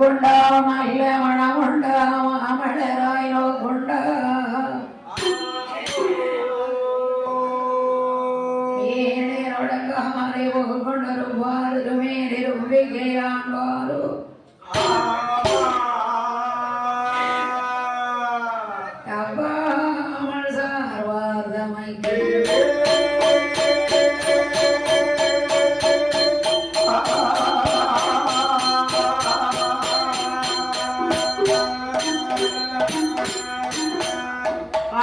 கொண்டா மயில மணமுண்டா மாமலராயோ கொண்டா ஏனொடங்காமரை கொண்டருவாரு மேலும் விகையான்வாரு அப்பாமல் சார்வார்தமைக்கு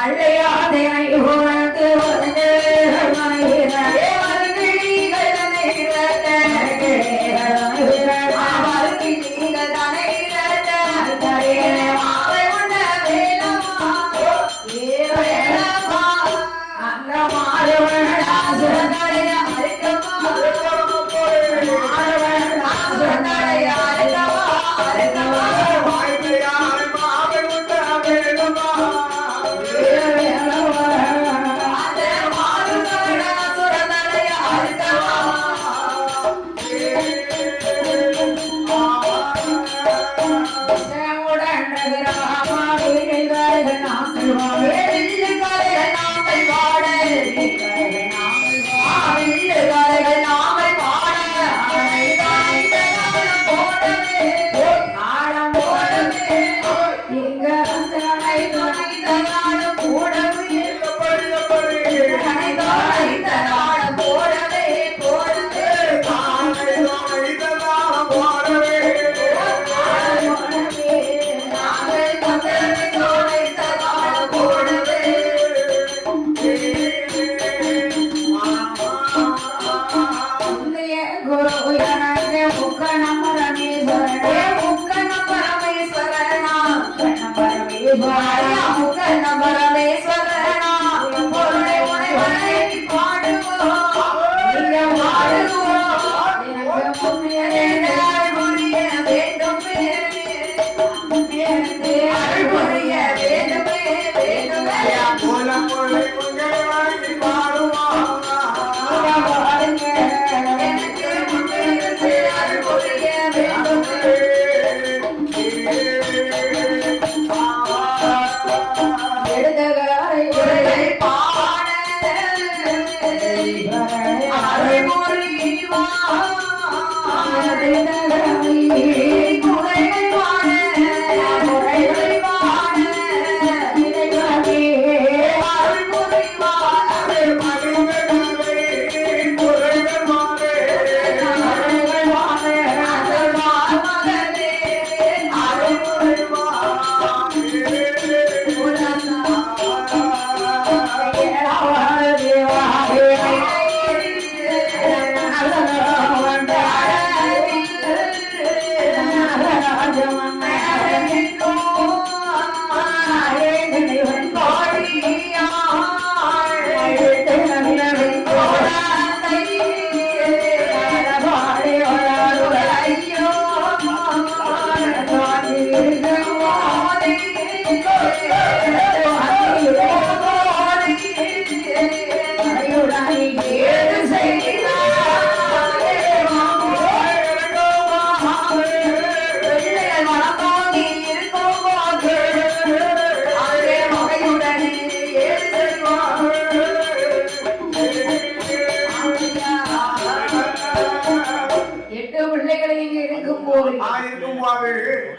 அழையாதே உனக்கு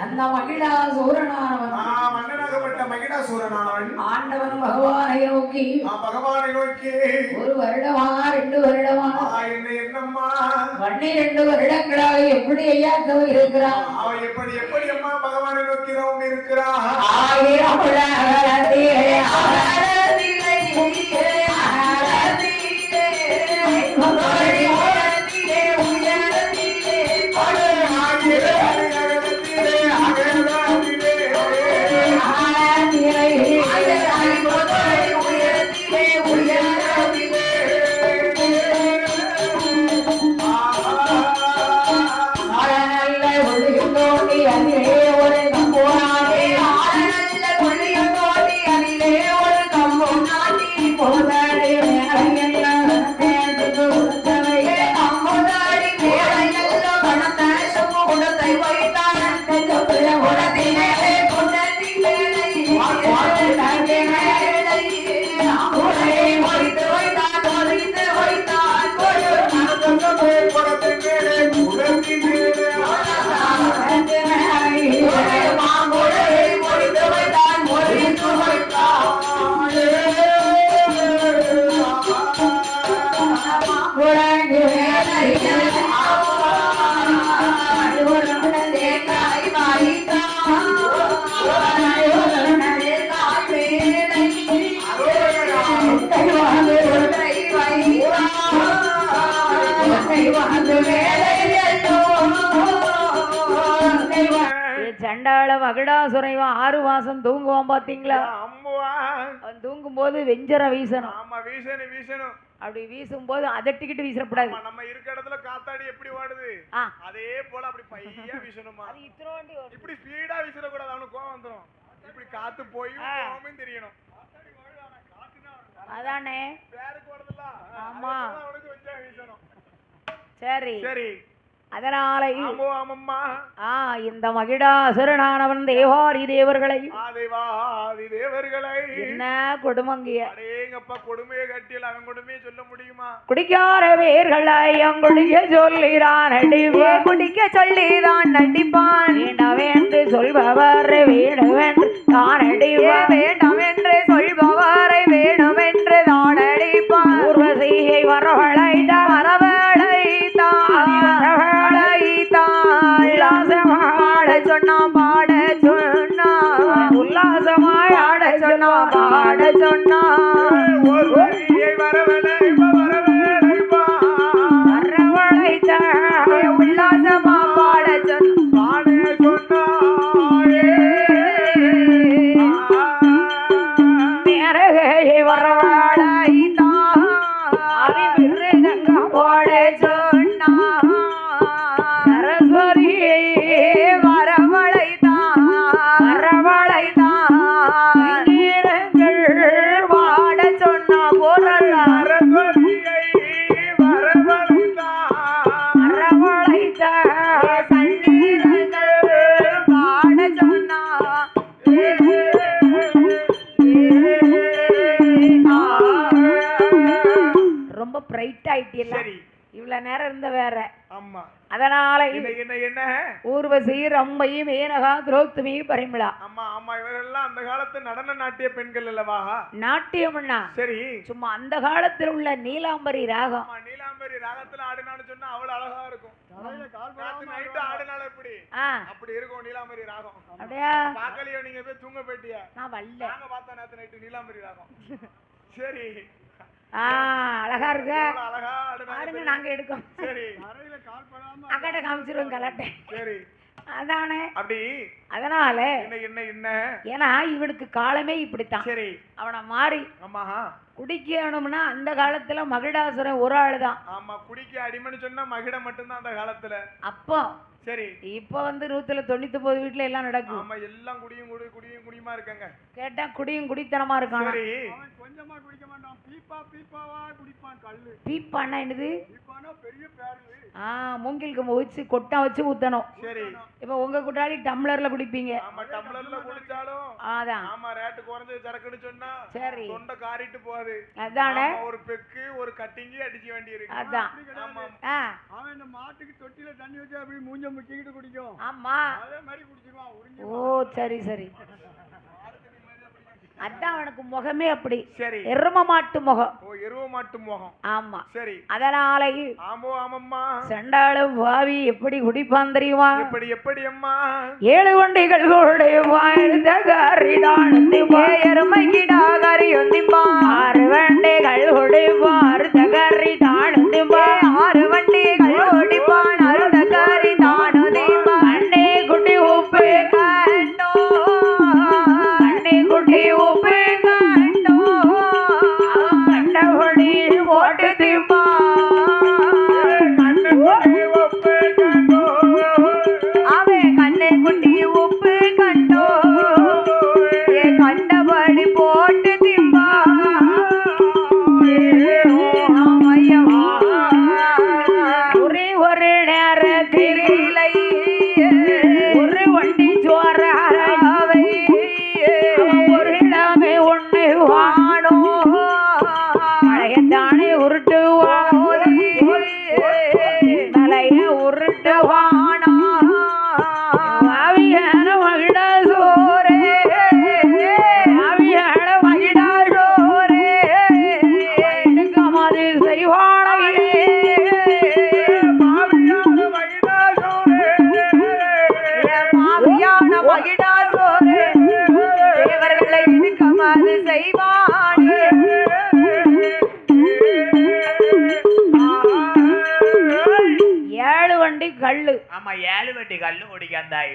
அந்த மகிழாசூரனானவன் மன்னனாகப்பட்ட மகிழாசூரனானவன் ஆண்டவன் பகவானை நோக்கி ஒரு வருடமா 2 வருடமா என்னம்மா 12 வருடங்களாக எப்படி ஐயா இருக்கிறான் அவன் எப்படி அம்மா பகவானை நோக்கி நோக்கி இருக்கிறான் 1000 அதிலே ஒரு கம்பம் சண்டாள மகிடாசுரைவன் 6 மாசம் தூங்குவான் பாத்தீங்களா? அவன் தூங்கும் போது வெஞ்சர வீசணும். வீசணும். அப்படி வீசும் போது அதட்டிக்கிட்டு வீசப்படாது. நம்ம இருக்க இடத்துல காத்தாடி எப்படி ஓடுது அதே போல அப்படி பையா வீசணுமா? இப்படி ஸ்பீடா வீசற கூடாது, அவனுக்கு கோவம் வந்துரும். இப்படி காத்து போய் கோவமே தெரியணும். அதானே பேருக்கு ஓடுதுல. ஆமா அவனுக்கு வெஞ்சர வீசணும். சரி சரி. அதனால ஆமம்மா இந்த மகிடாசுரனானவன் தேவாரி தேவர்களை என்ன கொடுமங்கிய கொடுமையை கட்டியல் அவன் கொடுமையை சொல்ல முடியுமா? குடிக்கார வேர்களை குடிக்க சொல்லிதான் நடிப்பே குடிக்க சொல்லிதான் நடிப்பான். வேண்டாம் என்று சொல்பவர் வேணும் என்று தான் அடிப்பான். வேண்டாம் என்று சொல்பவரை வேணும் என்று தான் அடிப்பான். ஊர்வசியை வரவழைத்தான் உல்லாசமாட சொன்னா பாட சொன்னா உல்லாசமாய் ஆட சொன்னா பாட சொன்னா உல்லாசமா பாட சொன்னா நேரகையை வரவழைத்தான் பாட சொன்னா சரஸ்வதியை வரவழைத்தான் பாட சொன்னா போல ரொம்ப பிரைட் ஆயிட்டியல்ல. இவ்வளவு நேரம் இருந்த வேற. அதனால என்ன ஊர்வசி ரம்பை மேனகா திரௌபதி பரிமளா இவரெல்லாம் அந்த காலத்து நடன நாட்டிய பெண்கள் அல்லவா? நாட்டியம்னா சரி சும்மா அந்த காலத்தில் உள்ள நீலாம்பரி ராகம். நீலாம்பரி ராகத்துல ஆடினான்னு சொன்னா அவ்வளவு அழகா இருக்கும். ஆடினால எப்படி அப்படி இருக்கும் நீலாம்பரி ராகம். அப்படியா பாக்கலையோ? நீங்க போய் தூங்க போயிட்டியா? நான் வரல. நாங்க பார்த்தா நேத்து நைட்டு நீலாம்பரி ராகம். சரி அழகா இருக்கு. அழகா ஆடுங்க, நாங்க எடுக்கோம். சரி அக்கட காமிச்சிருவோம் கலட்டை. சரி அதானே அப்படி. அதனால என்ன ஏன்னா இவனுக்கு காலமே இப்படித்தான். சரி அவனை மாறி குடிக்கணும்னா அந்த காலத்துல மகிடாசுரன் ஒரு ஆளுதான். ஆமா குடிக்க அடிமைன்னு சொன்னா மகிட மட்டும்தான் அந்த காலத்துல. அப்போ சரி இப்ப வந்து 199 வீட்டுல எல்லாம் நடக்கும். ஆமா எல்லாம் குடியுமா இருக்காங்க. கேட்டா குடித்தனமா இருக்கான். சரி கொஞ்சமா குடிக்க மாட்டான். பீப்பாவா குடிப்பான். கல்லு பீப்பான்னா என்னது? பீப்பானா பெரிய பேரல். மூங்கிலுக்கு வச்சு கொட்டா வச்சு ஊத்தணும். சரி இப்ப உங்க குட்டாளி டம்ளர்ல குடிப்பீங்க. ஆமா டம்ளர்ல குடிச்சாலும் அதான் ஆமா ரேட் குறைஞ்ச சரக்குன்னு சொன்னா சரி தொண்டை காரிட்டு போகுது. அதானே ஒரு பெக்கு ஒரு கட்டிங்கி அடிக்க வேண்டி இருக்கு. அதான் அவன் இந்த மாட்டுக்கு தொட்டில தண்ணி வச்சு அப்படி மூஞ்ச முக்கிட்டு குடிக்கும். ஆமா அதே மாதிரி குடிச்சிருவான். ஓ சரி அதான் அவனுக்கு முகமே அப்படி. சரி எரும மாட்டு முகம். எரும மாட்டு முகம். ஆமா சரி அதனால ஆமாம்மா சண்டாளம் பாவி எப்படி குடிப்பான் தெரியுமா? எப்படி அம்மா 7 வண்டிகள் கூட வாழ்ந்த காரிதான் எருமை கிடாகாரி ஒந்திப்பா 6 வண்டிகள் குடிப்பார் தகரி தானுந்திப்பா 6 வண்டிகள் ஓடிப்பான் அருதகாரி தானுதிப்பா அண்ணே குட்டி உப்பு கண்டோ அண்ணே குட்டி உப்பு கண்டோ கண்டபடி போட்டு திப்பா அவன் கண்ணை குட்டி உப்பு கண்டோ கண்டபடி போட்டு திம்பா ஒரே ஒரு நேரத்தில் ஒரு வண்டி சோறாவை ஒரு இடமே ஒண்ணு வானோ மழையத்தானே உருட்டுவான் மலைய உருட்டுவானா ஆவியான மகிடா சோரே ஆவியான மகிடா சோரே எடுக்காமது செய்வானே மாவியான மகிடா சோரே தேவர்களை இடுக்கமாது செய்வானே வண்டி கல்லு. ஆமா 7 வண்டி கல்லு ஒடிக்காந்தாய்.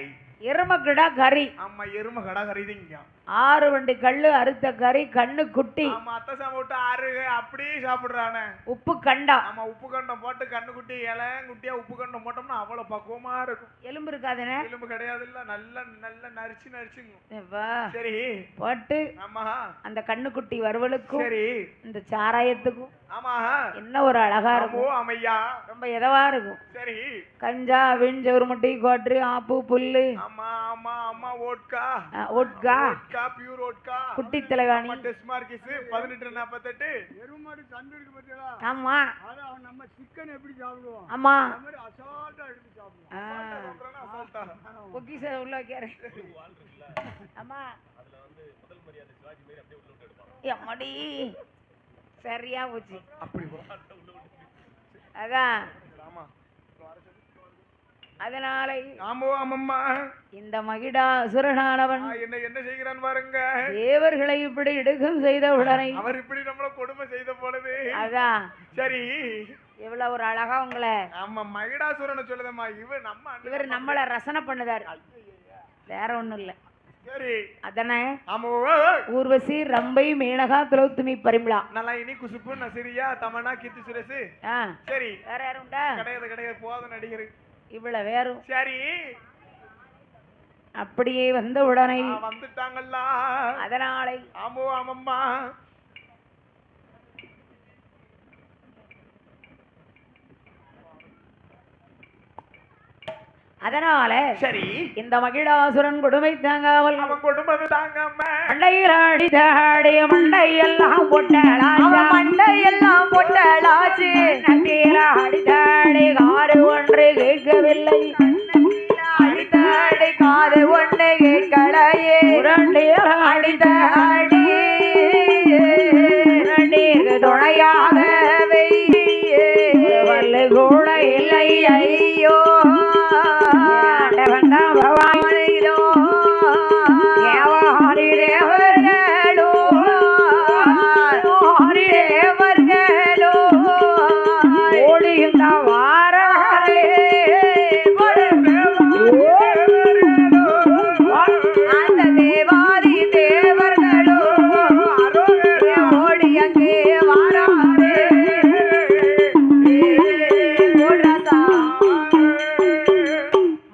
எருமக்கிடா கறி. ஆமா எருமை கடை கறிதிங்க. 6 வண்டி கல்லு அறுத்த கறி கண்ணு குட்டி. ஆமா அத்தை சாப்பிட்டு ஆறு அப்படியே சாப்பிடுறானே. உப்பு கண்டம். ஆமா உப்பு கண்டம் போட்டு கண்ணு குட்டி இலை குட்டியா உப்பு கண்டம் போட்டோம்னா அவ்வளவு பக்குவமா இருக்கும். எலும்பு இருக்காதுனே. எலும்பு கிடையாது இல்ல, நல்ல நல்ல நரிச்சுங்க. வா சரி போட்டு ஆமா அந்த கண்ணு குட்டி வறுவலுக்கும் சரி இந்த சாராயத்துக்கும் ஆமா என்ன ஒரு அழகா இருக்கும். ஆமையா ரொம்ப இதவா இருக்கும். சரி கஞ்சா விஞ்ச ஒரு முட்டி கோட்ரு ஆப்பு புல்லு. ஆமா ஆமா ஆமா ஓட்கா ஓட்கா பியூர் ஓட்கா குட்டி தலைவாணி டெஸ்ட் மார்க்கிஸ் 1848 எருமாடு சந்துருக்கு பத்தியா. ஆமா அத நம்ம சிக்கன் எப்படி சாப்பிடுவோம் ஆமா அந்த மாதிரி அசால்ட்டா எடுத்து சாப்பிடுவோம். அசால்ட்டா பொக்கிஷ உள்ள வைக்கிறேன். ஆமா அதுல முதல் மரியாதை சிவாஜி மாதிரி அப்படியே உள்ள விட்டு எடுப்பாங்க. அம்மாடி சரியா போச்சு அப்படி அதான். ஆமா அதனால ஆமோ ஆமம்மா இந்த மகிடாசுரனானவன் என்ன செய்கிறான் பாருங்க. தேவர்களை இப்படி இடுகம் செய்த உடனே அவர் இப்படி நம்மள கொடுமை செய்த பொழுது அதான் சரி எவ்வளவு ஒரு அழகா உங்களை. ஆமா மகிடாசுரனை சொல்லுதம்மா. இவர் நம்மள ரசனை பண்ணுதாரு, வேற ஒண்ணும் இல்ல. சரி அதனே ஆமா ஊர்வசி ரம்பை மேனகா திலோத்துமி பரிமளா நல்லா இனி குசுப்பு நசிரியா தமனா கீர்த்தி சுரேஷ். சரி வேற யாரும் உண்டா? கிடையாது போத நடிகர் இவ்வளவு வேறும். சரி அப்படியே வந்த உடனே வந்துட்டாங்கல்ல. அதனாலே ஆமோ ஆமம்மா அதனால சரி இந்த மகிடாசுரன் கொடுமை தாங்காமல் அவன் கொடுமை தாங்காம மண்டையில் அடித்தாடி மண்டையெல்லாம் பொட்டலாச்சு. மண்டையெல்லாம் பொட்டலாச்சு. அடித்தாடி காரு ஒன்று கேட்கவில்லை. அடித்தாடி காது ஒன்று கேட்கலையே. அடித்தாடி துணையாக வல்லு கூட இல்லை. ஐயோ பவானிதோ தேவர்களோ தேவர்களோ ஓடிந்த வாரே அந்த தேவாதி தேவர்களோ ஓடி அங்கே வாராரே.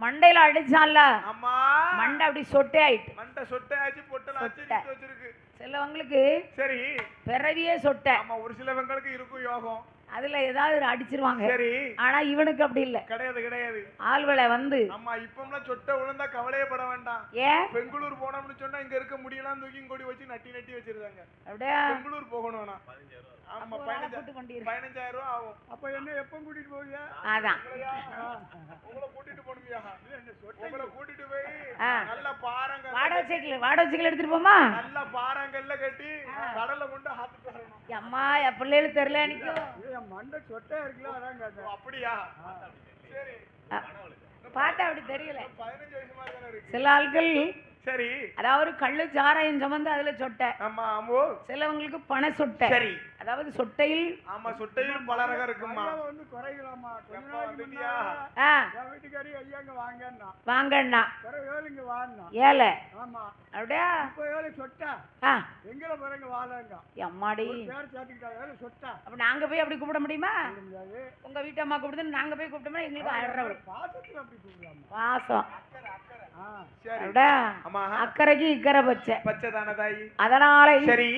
மண்டையில அடிச்சான்ல, அம்மா மண்டை அப்படி சொட்டே ஆயிட்டு. மண்டை சொட்டை ஆச்சு பொட்டல ஆச்சு வச்சிருக்கு. சிலவங்களுக்கு சரி பிறவியே சொட்டை. ஆமா ஒரு சிலவங்களுக்கு இருக்கும் யோகம், அதுல ஏதாவது அடிச்சிருவாங்க. சரி ஆனா இவனுக்கு அப்படி இல்ல. கிடையாது ஆள்வளை வந்து ஆமா இப்பம்லாம் சொட்டை விழுந்தா கவலையே பட வேண்டாம். ஏன் பெங்களூர் போனோம்னு சொன்னா இங்க இருக்க முடியலாம் தூக்கி கொடி வச்சு நட்டி வச்சிருக்காங்க. அப்படியே பெங்களூர் போகணும்னா ஆமா 15,000 ரூபாய் ஆகும். அப்ப என்ன எப்ப கூட்டிட்டு போவீங்க? அதான் உங்களை கூட்டிட்டு போணுமியா? உங்களை கூட்டிட்டு போய் நல்ல பாறாங்க வாடகை எடுத்துட்டு போமா, நல்ல பாறாங்கல்ல கட்டி கடல்ல கொண்டு ஆத்துட்டு வரணும். அம்மா என் பிள்ளைகளுக்கு தெரியல எனக்கு மண்டை சொட்டா இருக்குல்ல அதான் கேட்டேன். அப்படியா? சரி பார்த்தா அப்படி தெரியல. 15 வயசு மாதிரி தானே இருக்கு. சில ஆட்கள் சரி அதாவது கள்ளு சாராயம் சம்பந்து அதுல சொட்டை. ஆமா ஆமோ சிலவங்களுக்கு பண சொட்டை. சரி அதாவது சொட்டையில் ஆமா சொட்டையில் பல ரகம் இருக்குமா. வந்து குறைகளாமா எப்ப வந்துட்டியா? என் வீட்டுக்காரி ஐயாங்க வாங்கன்னா வாங்கண்ணா ஏழுங்க வாங்கண்ணா ஏழை. ஆமா அப்படியே இப்ப ஏழு சொட்டா எங்கல பாருங்க வாழங்க அம்மாடி பேர் சாட்டிக்கிட்டா ஏழு சொட்டா. அப்ப நாங்க போய் அப்படி கூப்பிட முடியுமா? உங்க வீட்டு அம்மா கூப்பிடுது நாங்க போய் கூப்பிட்டோம்னா எங்களுக்கு 1000 ரூபாய் பாசத்துல அப்படி கூப்பிடலாம். பாசம் அக்கறைக்கு இக்கரை பச்சை பச்சை தானே தாயி. அதனால சரி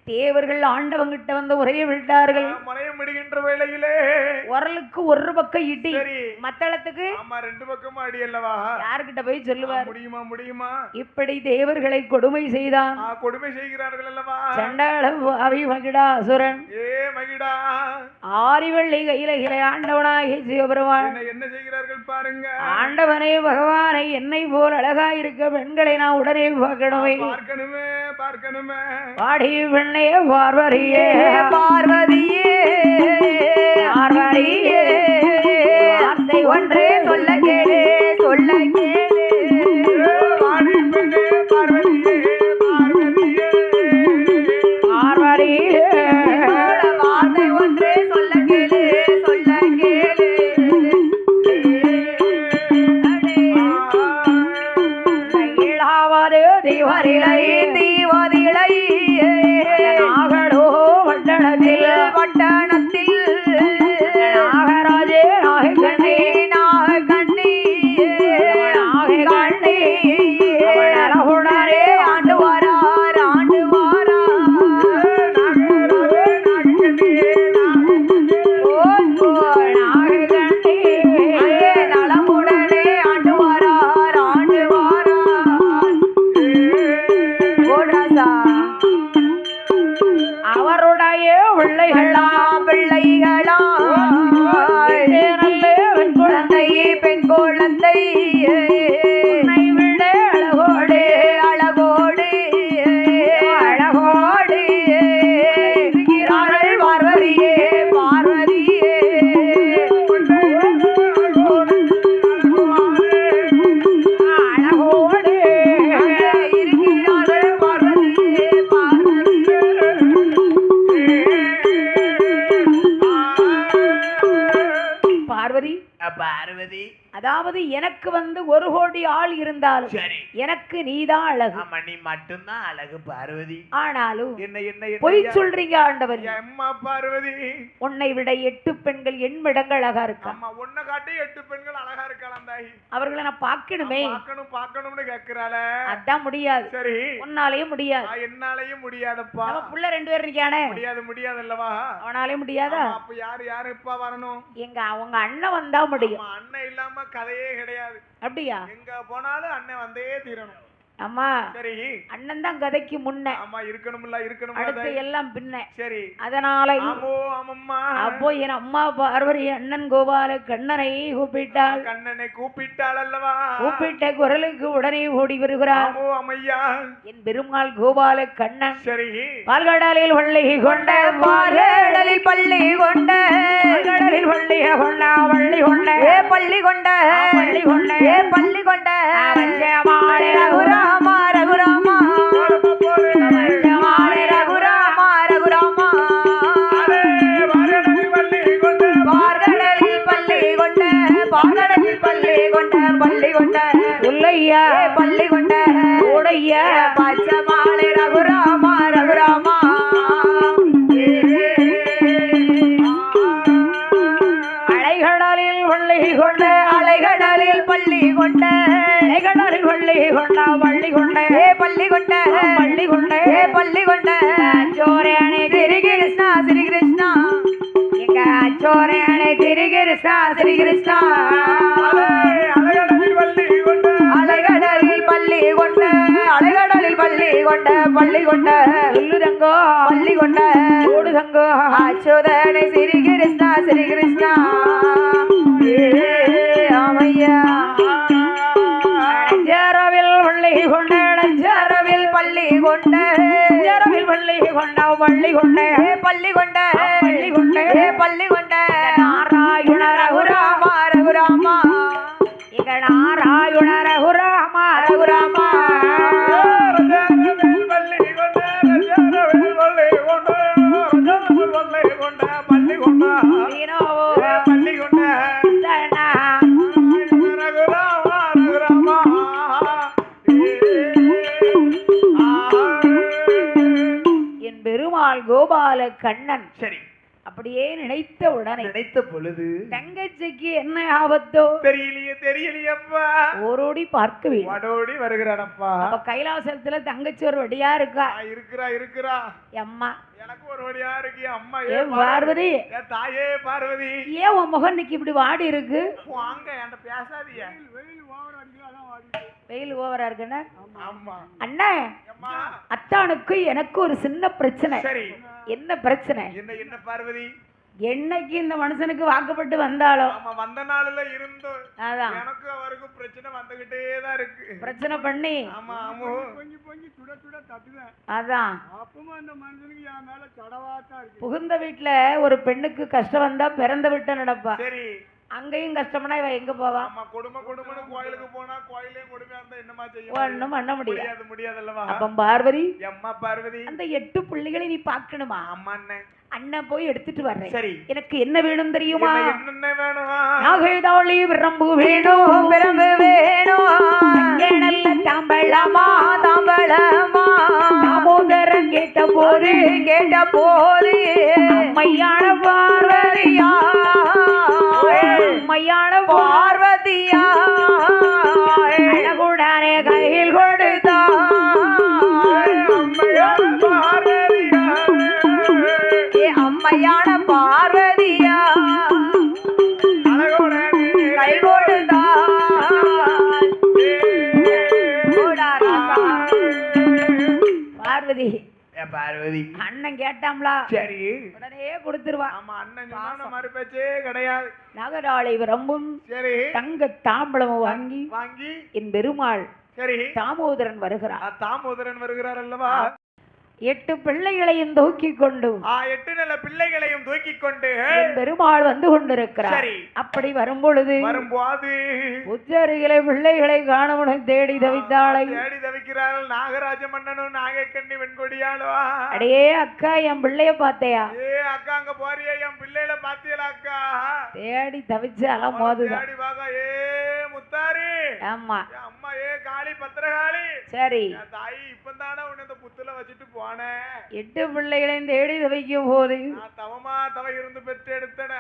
தேவர்கள் ஆண்டவங்கிட்ட வந்து உரைய விட்டார்கள். முறைய முடிகின்ற வேளையிலே உரலுக்கு ஒரு பக்கம் இடி, மத்தளத்துக்கு ஆமா 2 பக்கமும் அடி அல்லவா. யார்கிட்ட போய் சொல்லுவார்? முடியுமா? இப்படி தேவர்களை கொடுமை செய்தான். கொடுமை செய்கிறார்கள் அல்லவா. சண்டாள அவி மகிடாசுரன். மகிடா ஆரிவள்ளி கையில ஆண்டவனாகி சிவபெருமான் என்ன செய்கிறார்கள் பாருங்க. ஆண்டவனே பகவானை என்னை போல் அழகா இருக்க பெண்களை நான் உடனே பார்க்கணுமே பாடி பெண்ணே பார்வதியே வார்த்தை ஒன்றே சொல்ல கேளு பார்வதியே வார்த்தை ஒன்றே சொல்ல கேளு இல்லை உன்னை விட அழகோடு அழகோடு அழகோடு இருக்கிறார்கள் பார்வதியே பார்வதியே அழகோடு இருக்கிறார்கள் பார்வதியே பார்வதியே பார்வதி பார்வதி அதாவது எனக்கு வந்து 1 கோடி ஆள் இருந்தாலும் சரி எனக்கு நீதான் அழகு. ஆமா நீ மட்டும்தான் அழகு பார்வதி. ஆனாலும் என்ன என்ன பொய் சொல்றீங்க ஆண்டவர். அம்மா பார்வதி உன்னை விட 8 பெண்கள் எண்மிடங்கள் அழகா இருக்கா. அம்மா உன்னை காட்டி 8 பெண்கள் அழகா இருக்கலாம் தாயி. அவர்களை நான் பார்க்கணுமே. பார்க்கணும்னு கேக்குறாள. அதான் முடியாது. சரி உன்னாலேயும் முடியாது. என்னாலயும் முடியாதப்பா. நம்ம புள்ள 2 பேர் இருக்கானே. முடியாது அல்லவா. அவனாலே முடியாதா. அப்ப யாரு இப்ப வரணும். அவங்க அண்ணன் வந்தா முடியும். அண்ணன் இல்லாம கதையே கிடையாது. அப்படியா. எங்க போனாலும் அண்ணன் வந்தே தீரணும். அம்மா சரி அண்ணன் தான் கதைக்கு முன்ன. ஆமா இருக்கணும்ல அடுத்து எல்லாம் பின்ன. சரி அதனால அப்போ என் அம்மா பார்வதி அண்ணன் கோபால கண்ணனை கூப்பிட்டாள். கண்ணனை கூப்பிட்டாள் அல்லவா. கூப்பிட்ட குரலுக்கு உடனே ஓடி வருகிறார். என் பெருமாள் கோபால கண்ணன். சரி பால்கடலில் வள்ளி கொண்ட பால்கடலில் பள்ளி கொண்ட கடலில் வள்ளிய கொண்ட வள்ளி கொண்ட பள்ளி கொண்ட பள்ளி கொண்ட பள்ளி கொண்ட ரகுராமா ரகுராமா ரகுராமா ரகுராமா பார்கடலில் பள்ளி கொண்ட பார்கடலில் பள்ளி கொண்ட பள்ளி கொண்ட சொல்லையா பள்ளி கொண்ட உடையா பச்சை மாலை ரகுராமா ரகுராமா அலைகடலில் வள்ளி கொண்ட அலைகடலில் பள்ளி கொண்ட அலைகடலில் வள்ளி கொண்ட வள்ளி கொண்ட பள்ளி கொண்ட பள்ளி கொண்ட பள்ளி கொண்ட சோரேணி ஸ்ரீ கிருஷ்ணா ஸ்ரீ கிருஷ்ணா எங்க சோரேணி திரு கிருஷ்ணா ஸ்ரீ கிருஷ்ணா அலைகடலில் பள்ளி கொண்ட அலைகடலில் பள்ளி கொண்ட பள்ளி கொண்ட சொல்லுதங்கோ பள்ளி கொண்ட ஓடுதங்கோ அச்சோதனை ஸ்ரீ கிருஷ்ணா ஸ்ரீ கிருஷ்ணா ஆமையா ஜரவில் வள்ளி கொண்ட ஜரவில் பள்ளி கொண்ட ஜரவில் வள்ளி கொண்ட வள்ளி கொண்ட பள்ளி கொண்ட பள்ளி கொண்ட பள்ளி கொண்ட நாராயண ரகுராமா ரகுராமா இங்க நாராயண ரகுராமா ரகுராமா என் பெருமாள் கோபால கண்ணன். சரி அப்படியே நினைத்த உடனே நினைத்த பொழுது தங்கச்சிக்கு என்ன ஆபத்தோ தெரியலையப்பா ஓரோடி பார்க்க வேண்டும். வடோடி வருகிறானப்பா. அப்ப கைலாசத்துல தங்கச்சி ஒரு வடியா இருக்கா. இருக்கிறா அம்மா எனக்கு ஒரு வழியா இருக்கு. அம்மா ஏ பார்வதி தாயே பார்வதி ஏன் உன் முகம் இன்னைக்கு இப்படி வாடி இருக்கு. வாங்க என்கிட்ட பேசாதீங்க. வெயில் ஓவரா இருக்குன்னா ஆமா அண்ணா அத்தானுக்கு எனக்கு ஒரு சின்ன பிரச்சனை. சரி என்ன பிரச்சனை. என்ன பார்வதி. என்னைக்கு இந்த மனுஷனுக்கு வாக்கப்பட்டு வந்தாலும் வந்த நாள்ல இருந்தோம். அதான் எனக்கு அவருக்கு பிரச்சனை வந்துகிட்டே தான் இருக்கு. பிரச்சனை பண்ணி அதான் புகுந்த வீட்டுல ஒரு பெண்ணுக்கு கஷ்டம் வந்தா பிறந்த விட்ட நடப்பா. சரி அங்கேயும் கஷ்டம்னா இவ எங்க போவா. குடும்பம்னு கோயிலுக்கு போனா கோயிலே கொடுமையா இருந்தா என்னமா செய்யும். ஒண்ணும் பண்ண முடியாதுல்லவா. அப்ப பார்வதி அம்மா பார்வதி அந்த 8 பிள்ளைகளை நீ பாக்கணுமா. அம்மா அண்ணன் அண்ணன் போய் எடுத்துட்டு வர்றேன். சரி எனக்கு என்ன வேணும் தெரியுமா. என்ன வேணும். நாகைதாளி விரம்பு வேணும் பிரம்பு வேணும் நல்ல தாம்பழமா தாம்பழமா தாமோதரன் கேட்ட போது அம்மையான பார்வதியா அம்மையான பார்வதியா அழகுடானே கையில் கொடுத்தா அம்மையான பார்வதியா கை கொடுத்தா பார்வதி பார்வதி அண்ணன் கேட்டாம்லா சரி உடனே கொடுத்துருவா. ஆமா அண்ணன் சொன்னா மறு பேச்சே கிடையாது. நகராளை விரம்பும் சரி தங்க தாம்பளமும் வாங்கி வாங்கி என் பெருமாள் சரி தாமோதரன் வருகிறார். தாமோதரன் வருகிறார் அல்லவா? 8 பிள்ளைகளையும் தூக்கி கொண்டு 8 நல்ல பிள்ளைகளையும் தூக்கி கொண்டு என் பெருமாள் வந்து கொண்டிருக்கிறார். சரி அப்படி வரும்பொழுது உச்சரிகளை பிள்ளைகளை காணவனும் தேடி தவித்தாளை தேடி தவிக்கிறார்கள் நாகராஜ மன்னனும் நாகைக்கண்ணி வெண்கொடியாளோ. அடையே அக்கா என் பிள்ளைய பார்த்தையா? அக்கா அங்க போறியா? என் பிள்ளைல பாத்தியலா அக்கா? தேடி தவிச்சு அலம் போதுதான். தேடி வாங்க. முத்தாரி ஆமா அம்மா காளி பத்திரகாளி. சரி தாயி இப்பதானே உன்னை இந்த புத்துல வச்சுட்டு போனேன். 8 பிள்ளைகளையும் தேடி தவிக்கும் போது தவமா தவ இருந்து பெற்று எடுத்தன.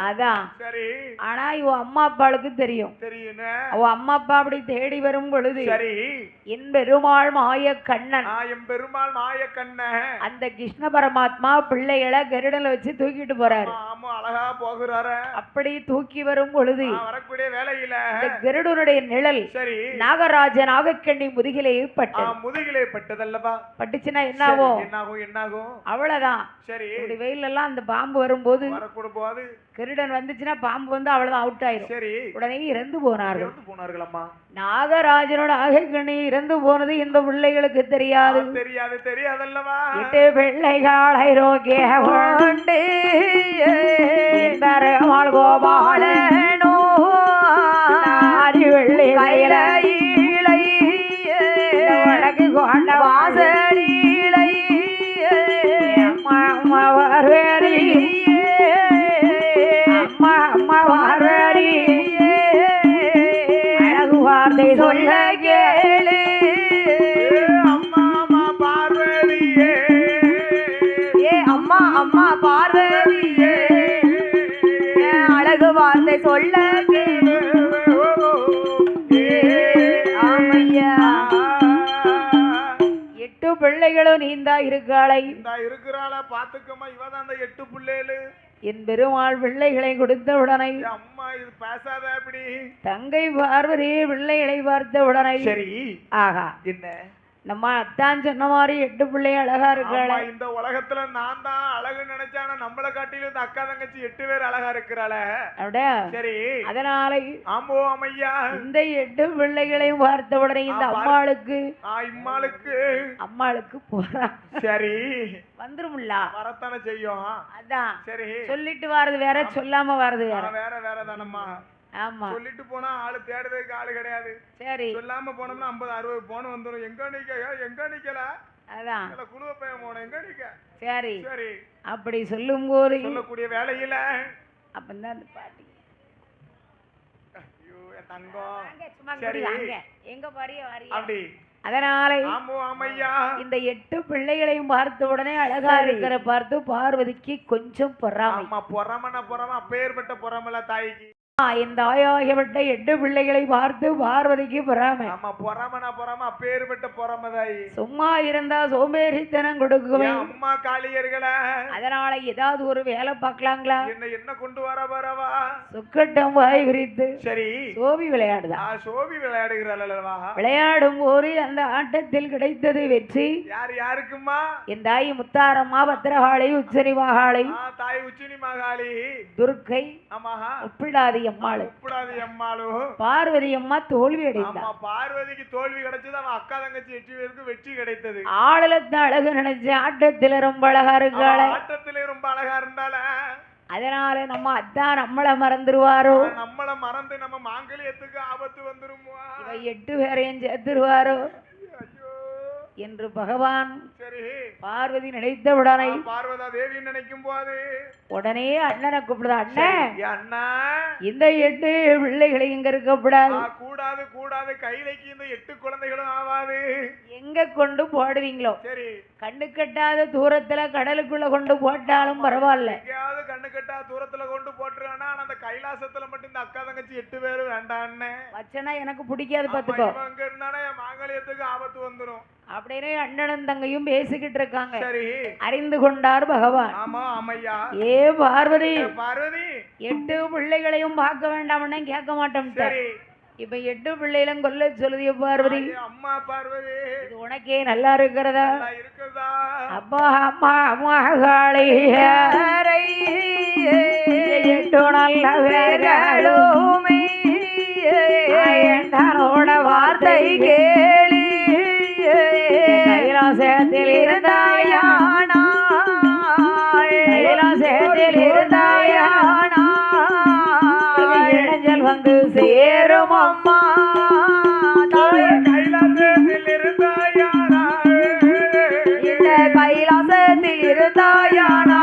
அதான் சரி ஆனா இவ அம்மா அப்பாளுக்கு தெரியும். தெரியும் அவ அம்மா அப்பா அப்படி தேடி வரும் பொழுது சரி என் பெருமாள் மாய கண்ணன் என் பெருமாள் மாய கண்ணன் அந்த கிருஷ்ண பரமாத்மா பிள்ளைகளை கருடல வச்சு தூக்கிட்டு போறாரு. ஆமா அழகா போகிறாரு. அப்படி தூக்கி வரும் பொழுது வரக்கூடிய வேலையில கருடனுடைய நிழல் சரி நாகராஜ நாகக்கண்ணி முதுகிலே பட்டது. முதுகிலே பட்டதல்லவா? பட்டுச்சுன்னா என்னாகும்? என்னாகும்? அவ்வளவுதான். சரி இப்படி வெயில் எல்லாம் அந்த பாம்பு வரும்போது வரக்கூடாது. கருடன் வந்துச்சுன்னா பாம்பு வந்து அவ்வளவுதான் அவுட் ஆயிரும். சரி உடனே இறந்து போனார்கள். அம்மா நாகராஜனோட நாகக்கண்ணி இறந்து போனது இந்த பிள்ளைகளுக்கு தெரியாது. தெரியாது தெரியாதல்லவா? 8 பிள்ளைகளை ரோக்கியண்டு கோபாலனோ வெள்ளி கையில வழக்கு கொண்ட வாசலிலை அம்மா வரவேறி அம்மா வரவேறி அழகு வார்த்தை சொல்ல கேளு அம்மா பார்வதியே அம்மா அம்மா பார்வதியே அழகு வார்த்தை சொல்ல கேளு. ஆமையா 8 பிள்ளைகளும் நீந்தா இருக்காளை இருக்கிறாளா? பாத்துக்கம்மா இவதான் அந்த 8 பிள்ளைகளு. என் பெருமாள் பிள்ளைகளை கொடுத்த உடனே அம்மா இது பேசாத அப்படி தங்கை பார்வதி பிள்ளைகளை பார்த்த உடனே சரி ஆகா என்ன நம்ம அத்தான் சொன்ன மாதிரி 8 பிள்ளை அழகா இருக்காளே. இந்த உலகத்துல நான் தான் அழகு நினைச்சானா நம்மள காட்டிலும் இந்த அக்கா தங்கச்சி 8 பேர் அழகா இருக்கிறாள. அப்படியே சரி அதனால ஆம்போ அம்மையா இந்த 8 பிள்ளைகளையும் பார்த்த உடனே இந்த அம்மாளுக்கு போறா. சரி வந்துருமுல்ல வரத்தானே செய்யும். அதான் சரி சொல்லிட்டு வாரது வேற சொல்லாம வாரது வேற. வேற தானம்மா. ஆமா சொல்லிட்டு போனா ஆளு தேடுறதுக்கு ஆளு கிடையாது. சரி சொல்லாம போனோம்னா 50-60 போன வந்துரும். எங்க நிக்கல அதான் குழுவ பையன் போன எங்க நிக்க. சரி சரி அப்படி சொல்லும் போது சொல்லக்கூடிய வேலையில அப்பதான் அந்த பாட்டி ஐயோ என் தங்கம் சரி எங்க பாரிய வாரிய அப்படி அதனாலே இந்த 8 பிள்ளைகளையும் பார்த்த உடனே அழகா இருக்கிற பார்த்து பார்வதிக்கு கொஞ்சம் பொறாமை. பொறாம அப்பேற்பட்ட பொறாமல தாய்க்கு. இந்த ஆயாகியப்பட்ட 8 பிள்ளைகளை பார்த்து பார்வதிக்கு பொறாமை. பொறாம அப்பேற்பட்ட பொறாமதாய். சும்மா இருந்தா சோம்பேறித்தனம் கொடுக்குமே அம்மா காளியர்கள. அதனால ஏதாவது ஒரு வேலை பார்க்கலாங்களா? என்ன கொண்டு வரவா? சுக்கட்டம் வாய் விரித்து சரி சோபி விளையாடுதா. சோபி விளையாடுகிறாள். விளையாடும் போது அந்த ஆட்டத்தில் கிடைத்தது வெற்றி யாருக்குமா? என் தாய் முத்தாரம்மா பத்திரகாளி உச்சரி மகாளி தாய் உச்சினி மகாளி துர்க்கை உப்பிடாதி அம்மாளு பார்வதி அம்மா தோல்வி அடைந்தார். பார்வதிக்கு தோல்வி கிடைச்சது. அவன் அக்கா தங்கச்சி 8 பேருக்கு வெற்றி கிடைத்தது. ஆளலத்த அழகு நினைச்சு ஆட்டத்துல ரொம்ப அழகா இருக்காள. ஆட்டத்திலே ரொம்ப அழகா இருந்தால அதனால நம்ம அதான் நம்மள மறந்துருவாரோ? நம்மள மறந்து நம்ம மாங்கல்யத்துக்கு ஆபத்து வந்துருமோ? 8 பேரையும் சேர்த்துருவாரோ என்று பகவான் பார்வதி நினைத்த உடனே பார்வதா தேவி நினைக்கும் போது உடனே அண்ணனை கூப்பிடுதா. அண்ணா இந்த 8 பிள்ளைகளை இங்க இருக்கக்கூடாது. கூடாது கைலைக்கு இந்த 8 குழந்தைகளும் ஆவாது. எங்க கொண்டு போடுவீங்களோ சரி கண்ணு கட்டாத தூரத்துல கடலுக்குள்ள கொண்டு போட்டாலும் பரவாயில்ல. எங்கேயாவது கண்ணு கட்டாத தூரத்துல கொண்டு போட்டுருவானா அந்த கைலாசத்துல மட்டும் இந்த அக்கா தங்கச்சி 8 பேரும் வேண்டான்னு வச்சனா எனக்கு பிடிக்காது. பாத்துக்கோ அங்க இருந்தானே மாங்கல்யத்துக்கு ஆபத்து வந்துரும் அப்படின்னு அண்ணனும் தங்கையும் பேசிக்கிட்டு இருக்காங்க. சரி அறிந்து கொண்டார் பகவான். ஆமா ஆமையா. ஏ பார்வதி 8 பிள்ளைகளையும் பார்க்க வேண்டாம்னு கேட்க மாட்டோம். சரி இப்ப 8 பிள்ளைகளும் கொல்ல சொல்லுதிய பார்வதி. அம்மா பார்வதி இது உனக்கே நல்லா இருக்கிறதா? இருக்குதா? அப்பா அம்மா அம்மா காளி 8 நல்ல வேர்களுமே என்னோட வார்த்தை கேளி கைலாசத்தில் இருந்தாயானா கைலாசத்தில் இருந்தாயானா இடைஞ்சல் வந்து சேரும் அம்மா கைலாசத்தில் இருந்தாயானா இந்த கைலாசத்தில் இருந்தாயானா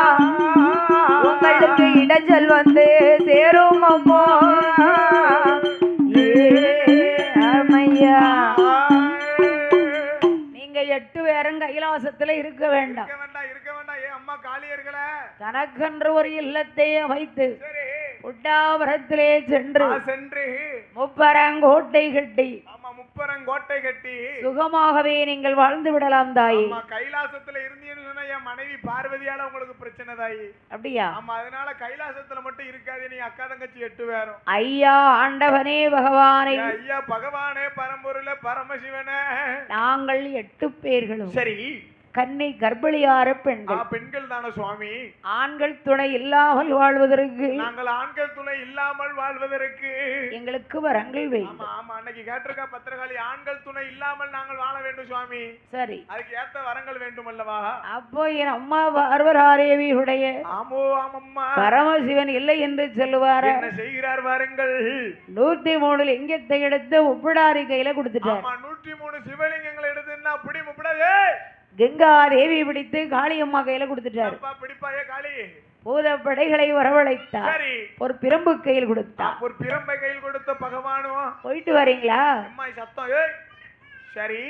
உங்களுக்கு இடைஞ்சல் வந்து சேரும் அம்மா. நீங்க 8 பேரும் கைலாசத்துல இருக்க வேண்டாம். இருக்க வேண்டாம். ஏன் அம்மா காளியர்களே தனக்கென்று ஒரு இல்லத்தை அமைத்து புட்டாபுரத்திலே சென்று முப்பரங்கோட்டை கட்டி முப்பரங்கோட்டை கட்டி சுகமாகவே நீங்கள் வாழ்ந்து விடலாம் தாயி. கைலாசத்துல இருந்தீங்கன்னு சொன்னா என் மனைவி பார்வதியால உங்களுக்கு பிரச்சனை தாயி. அப்படியா? ஆமா, அதனால கைலாசத்துல மட்டும் இருக்காது. நீ அக்கா தங்கச்சி 8 பேரும். ஐயா ஆண்டவனே பகவானே, ஐயா பகவானே பரம்பொருளே பரமசிவனே, நாங்கள் 8 பேர்களும் சரி கன்னி கர்ப்பிணியார பெண்கள். பெண்கள் தானே சுவாமி. ஆண்கள் துணை இல்லாமல் வாழ்வதற்கு நாங்கள் ஆண்கள் துணை இல்லாமல் வாழ்வதற்கு எங்களுக்கு வரங்கள் வேண்டும். ஆமா, அன்னைக்கு கேட்டிருக்கா பத்திரகாளி, ஆண்கள் துணை இல்லாமல் நாங்கள் வாழ வேண்டும் சுவாமி. சரி, அதுக்கு ஏத்த வரங்கள் வேண்டும் அல்லவா? அப்போ என் அம்மா பார்வராதேவியுடைய ஆமம்மா பரமசிவன் இல்லை என்று சொல்லுவார். என்ன செய்கிறார் வாருங்கள். 103 லிங்கத்தை எடுத்து முப்பிடாரி கையில கொடுத்துட்டார். 103 சிவலிங்கங்களை எடுத்துன்னா அப்படி முப்பிடாதே. கங்கா தேவி பிடித்து காளியம்மா கையில கொடுத்துட்டார். பிடிப்பாயே காளி. பூதப்படைகளை வரவழைத்தார். ஒரு பிரம்பு கையில் கொடுத்தார். ஒரு பிரம்பை கையில் கொடுத்த பகவானும் போயிட்டு வரீங்களா? சத்தம். சரி,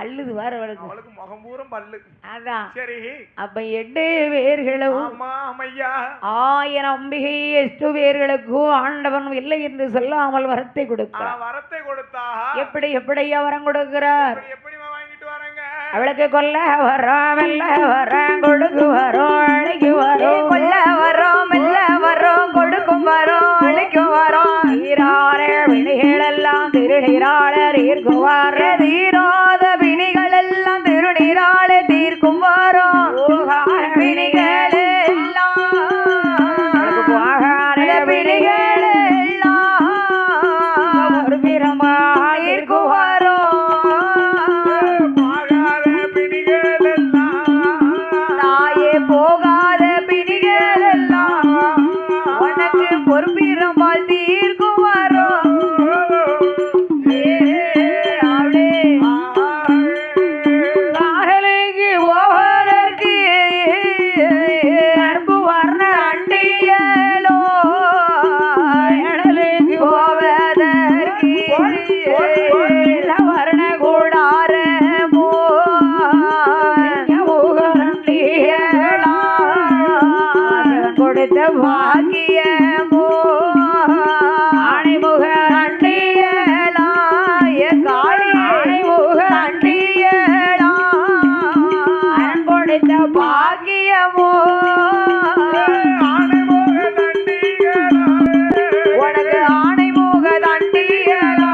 அள்ளுது வர அவளுக்கு முகம் பூரம் பல்லு. அதான். சரி, அப்ப 8 பேர்களும் 1000 அம்பிகை 8 பேர்களுக்கும் ஆண்டவன் இல்லை என்று சொல்லாமல் வரத்தை கொடுத்தார். வரத்தை கொடுத்தா எப்படியா வரம் கொடுக்கிறார்? எப்படிமா வாங்கிட்டு வராங்க? அவளுக்கு கொல்ல வரோம் இல்ல வரம் கொடுக்கு வரோம் அழைக்கு வரோம். கொல்ல வரோம் இல்ல வரோம் கொடுக்கும் வரோம் அழைக்கும் வரோம். தீராளே வினைகள் எல்லாம் திருநீராள தீர்க்குவார். தீராத வினைகள் எல்லாம் திருநீராள தீர்க்கும் வரோம். வினைகள் எல்லாம் வினைகள் எல்லாம் ஒரு பிரமா தீர்க்கும் வரோம். போகாத பிணிகள் எல்லாம் உனக்கு பொறுப்பிரம்பால் தீர்க்கும் வரோம். காரலைக்கு போவதற்கு அன்பு வர்ண அண்டியலோ இடலுக்கு போவதற்கு வர்ண கூடாரமோ கொடுத்த பாக்கியமோ ஆணைமுக அண்டியலாய காளி ஆணைமுக அண்டியலா கொடுத்த பாக்கியமோ உனக்கு ஆணைமுக தண்டியலா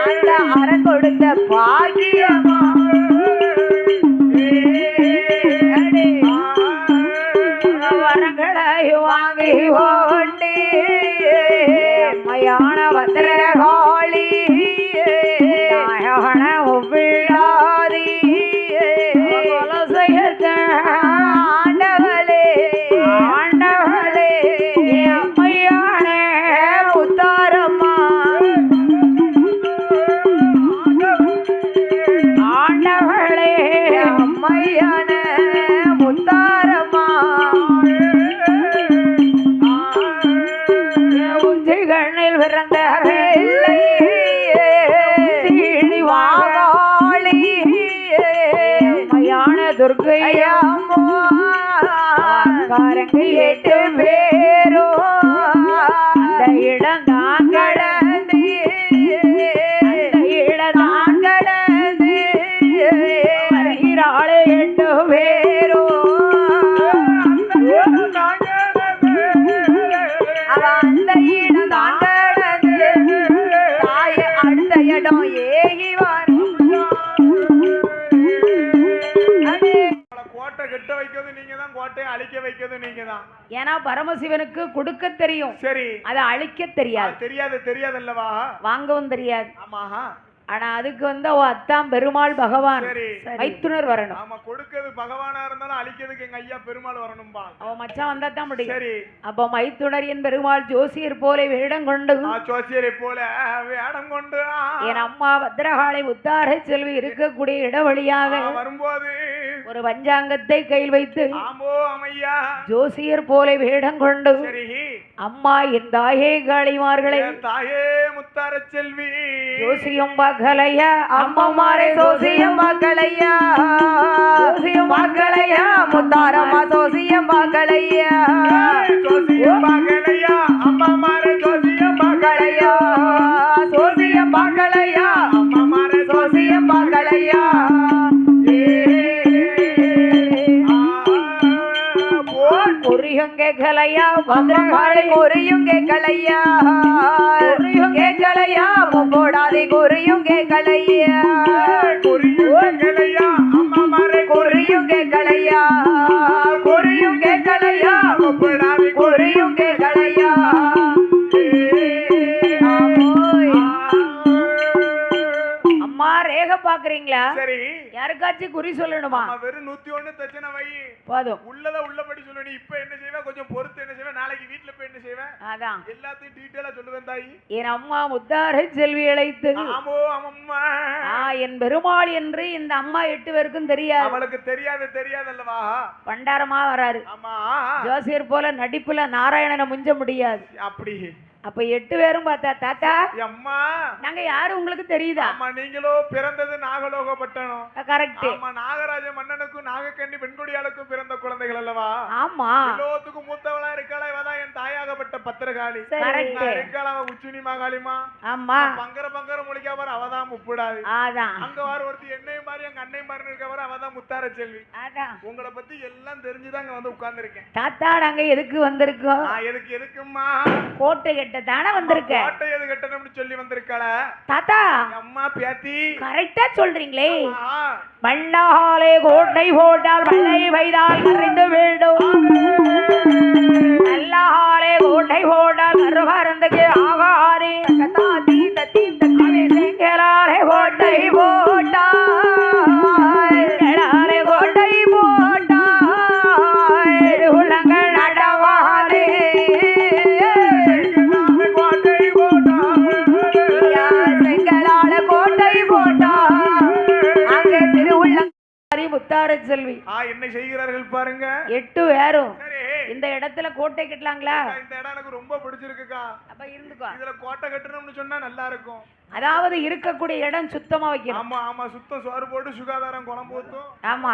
அந்த அரண் கொடுத்த பாக்கியமா. வரங்களை வாங்கி ஓண்டி மையான பத்திரகாளி நாயகன ஒவ்விழாதி ஆண்டவளே ஆண்டவளே அம்மையான முத்தாரம்மா ஆண்டவளே அம்மையான முத்தாரம்மா உச்சிகளில் பிறந்த வெள்ளை வாகாளி அம்மையான துர்க்கையா காரங்க 8 பேரும் அந்த இடம் தான் கடந்து அந்த இடம் தான் கடந்து வருகிறாளே 8 பேரும் அந்த இடம் தான் கடந்து இடம் ஏகிவார் கோட்டை கட்ட வைக்கிறது நீங்க தான், கோட்டையை அழிக்க வைக்கிறது நீங்க தான். ஏன்னா பரமசிவனுக்கு கொடுக்க தெரியும், சரி, அதை அழிக்க தெரியாது. தெரியாதல்லவா? வாங்கவும் தெரியாது. ஆமா. ஆனா அதுக்கு அத்தான் பெருமாள் பகவான் மைத்துனர் வரணும். ஆமா, கொடுக்கிறது பகவானா இருந்தாலும் அழிக்கிறதுக்கு எங்க ஐயா பெருமாள் வரணும்பா. அவன் மச்சான் வந்தா தான் முடியும். சரி, அப்ப மைத்துனர் என் பெருமாள் ஜோசியர் போல வேடம் கொண்டு, ஜோசியரை போல வேடம் கொண்டு என் அம்மா பத்ரகாளி உத்தார செல்வி இருக்கக்கூடிய இடவழியாக வரும்போது ஒரு பஞ்சாங்கத்தை கையில் வைத்து, ஆமோ அம்மையா, ஜோசியர் போல வேடம் கொண்டு, சரி, அம்மா என் தாயே காளிமார்களை, தாயே முத்தார செல்வி, ஜோசியம் பார்க்கலையா அம்மாமாரே சோசியம் பார்க்கலையா, சோசியம் பார்க்கலையா, முத்தாரம்மா சோசியம் பார்க்கலையா, ஜோசியம் பார்க்கலையா, அம்மாமாரே ஜோசியம் பார்க்கலையா, சோசியம் பார்க்கலையா, அம்மாமாரே சோசியம் பார்க்கலையா, குறியும் கேட்கலையா, பத்திரகாளி குறியும் கேட்கலையா, குறியும் கேட்கலையா, போடாதே குறியும் கேட்கலையா, குறியும் கேட்கலையா, அம்மாமாரே குறியும் கேட்கலையா, குறியும் கேட்கலையா, போடாதே குறியும் கேட்கலையா, அம்மா ரேக பாக்குறீங்களா? சரி, யாருக்காச்சும் குறி சொல்லணுமா? வெறும் 101 தச்சனை வை, போதும். உள்ளத உள்ளபடி சொல்லு. நீ இப்ப என்ன செய்வ, கொஞ்சம் பொறுத்து என்ன செய்வ, நாளைக்கு வீட்டுல போய் என்ன செய்வ, அதான் எல்லாத்தையும் டீட்டெயிலா சொல்லுவேன் தாயி. என் அம்மா முத்தார செல்வி அழைத்து, ஆமோ அம்மம்மா, என் பெருமாள் என்று இந்த அம்மா 8 பேருக்கும் தெரியாது. அவளுக்கு தெரியாதல்லவா? பண்டாரமா வராரு. ஆமா, ஜோசியர் போல நடிப்புல நாராயணனை முஞ்ச முடியாது. அப்படி அப்ப 8 பேரும் பார்த்தா, தாத்தா அம்மா நாங்க யாரு உங்களுக்கு தெரியுதா? ஆமா, நீங்களோ பிறந்தது நாகலோகப்பட்டணம். கரெக்ட். ஆமா, நாகராஜ மன்னனுக்கும் நாகக்கண்ணி பெண்கொடியாளுக்கும் பிறந்த குழந்தைகள் அல்லவா? ஆமா, எல்லோத்துக்கும் மூத்தவளா இருக்காளா, இவதான் என் தாயாகப்பட்ட பத்திரகாளி. கரெக்ட். இருக்காளா உச்சுனி மகாளிமா? ஆமா, பங்கர முழிக்கா பாரு, அவதான் முப்புடாது. அதான் அங்க வார ஒருத்தி என்னையும் மாதிரி எங்க அன்னை மாதிரி இருக்க பாரு, அவதான் முத்தார செல்வி. அதான் உங்களை பத்தி எல்லாம் தெரிஞ்சுதான் அங்க வந்து உட்கார்ந்து இருக்கேன். தாத்தா நாங்க எதுக்கு வந்திருக்கோம்? எதுக்குமா கோட்டை கட்ட தானே வந்திருக்க. கோட்டை எது கட்டணும்னு சொல்லி வந்திருக்காள தாத்தா? அம்மா பேத்தி கரெக்டா சொல்றீங்களே. மண்ணாலே கோட்டை போட்டால் மண்ணை வைத்தால் மறைந்து வேண்டும். நல்லாலே கோட்டை போட்டால் மறுமருந்துக்கு ஆகாரே. கத்தாதி தத்தி தத்தி செங்கலாலே கோட்டை போட்டாய், கோட்டை போட்டாய், உள்ளங்கள் நடவாரே. முத்தார செல்வி என்ன செய்கிறார்கள் பாருங்க. 8 பேரும் இந்த இடத்துல கோட்டை கட்டலாங்களா? இந்த இடம் எனக்கு ரொம்ப பிடிச்சிருக்குக்கா. அப்ப இருந்துக்கோ. இதுல கோட்டை கட்டணும்னு சொன்னா நல்லா இருக்கும். அதாவது இருக்கக்கூடிய இடம் சுத்தமா வைக்கணும். ஆமா ஆமா, சுத்தம், சோறு போட்டு சுகாதாரம், குழம்பு ஊத்தும். ஆமா,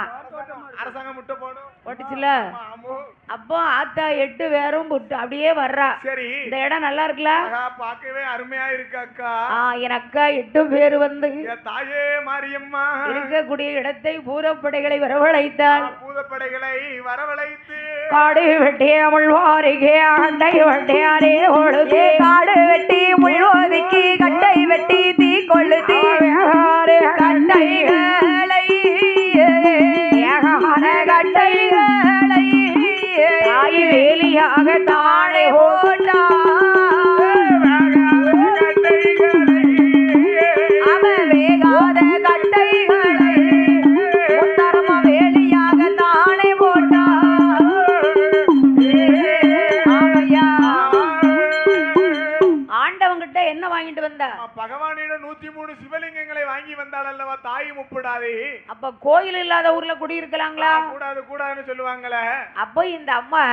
அரசாங்கம் முட்டை போடும். போட்டுச்சுல. அப்போ ஆத்தா 8 பேரும் அப்படியே வர்றா. சரி, இந்த இடம் நல்லா இருக்குல்ல? பார்க்கவே அருமையா இருக்காக்கா. என் அக்கா 8 பேர் வந்து தாயே மாரியம்மா இருக்கக்கூடிய இடத்தை பூதப்படைகளை வரவழைத்தாள். பூதப்படைகளை வரவழைத்து காடு வெட்டிய முள்வாரிகே அண்டை வெட்டியாரே ஒழுதே. காடு வெட்டி முள்வாதிக்கு கட்டை வெட்டி தீ கொளுத்தி கட்டைகளை கட்டைகளை வேலியாக தாழை ஓட்டா அவன் வேகாத கட்டைகளை முத்தரமா வேலியாக தானே போட்டா. ஆண்டவங்கிட்ட என்ன வாங்கிட்டு வந்தா? பகவானிடம் 103 சிவலிங்கங்களை வாங்கி வந்தாள் அல்லவா தாய் முப்புடாதே. அப்ப கோயில் இல்லாத ஊர்ல குடியிருக்கலாங்களா? கூடாது கூடாதுன்னு சொல்லுவாங்களே. அப்ப இந்த அம்மா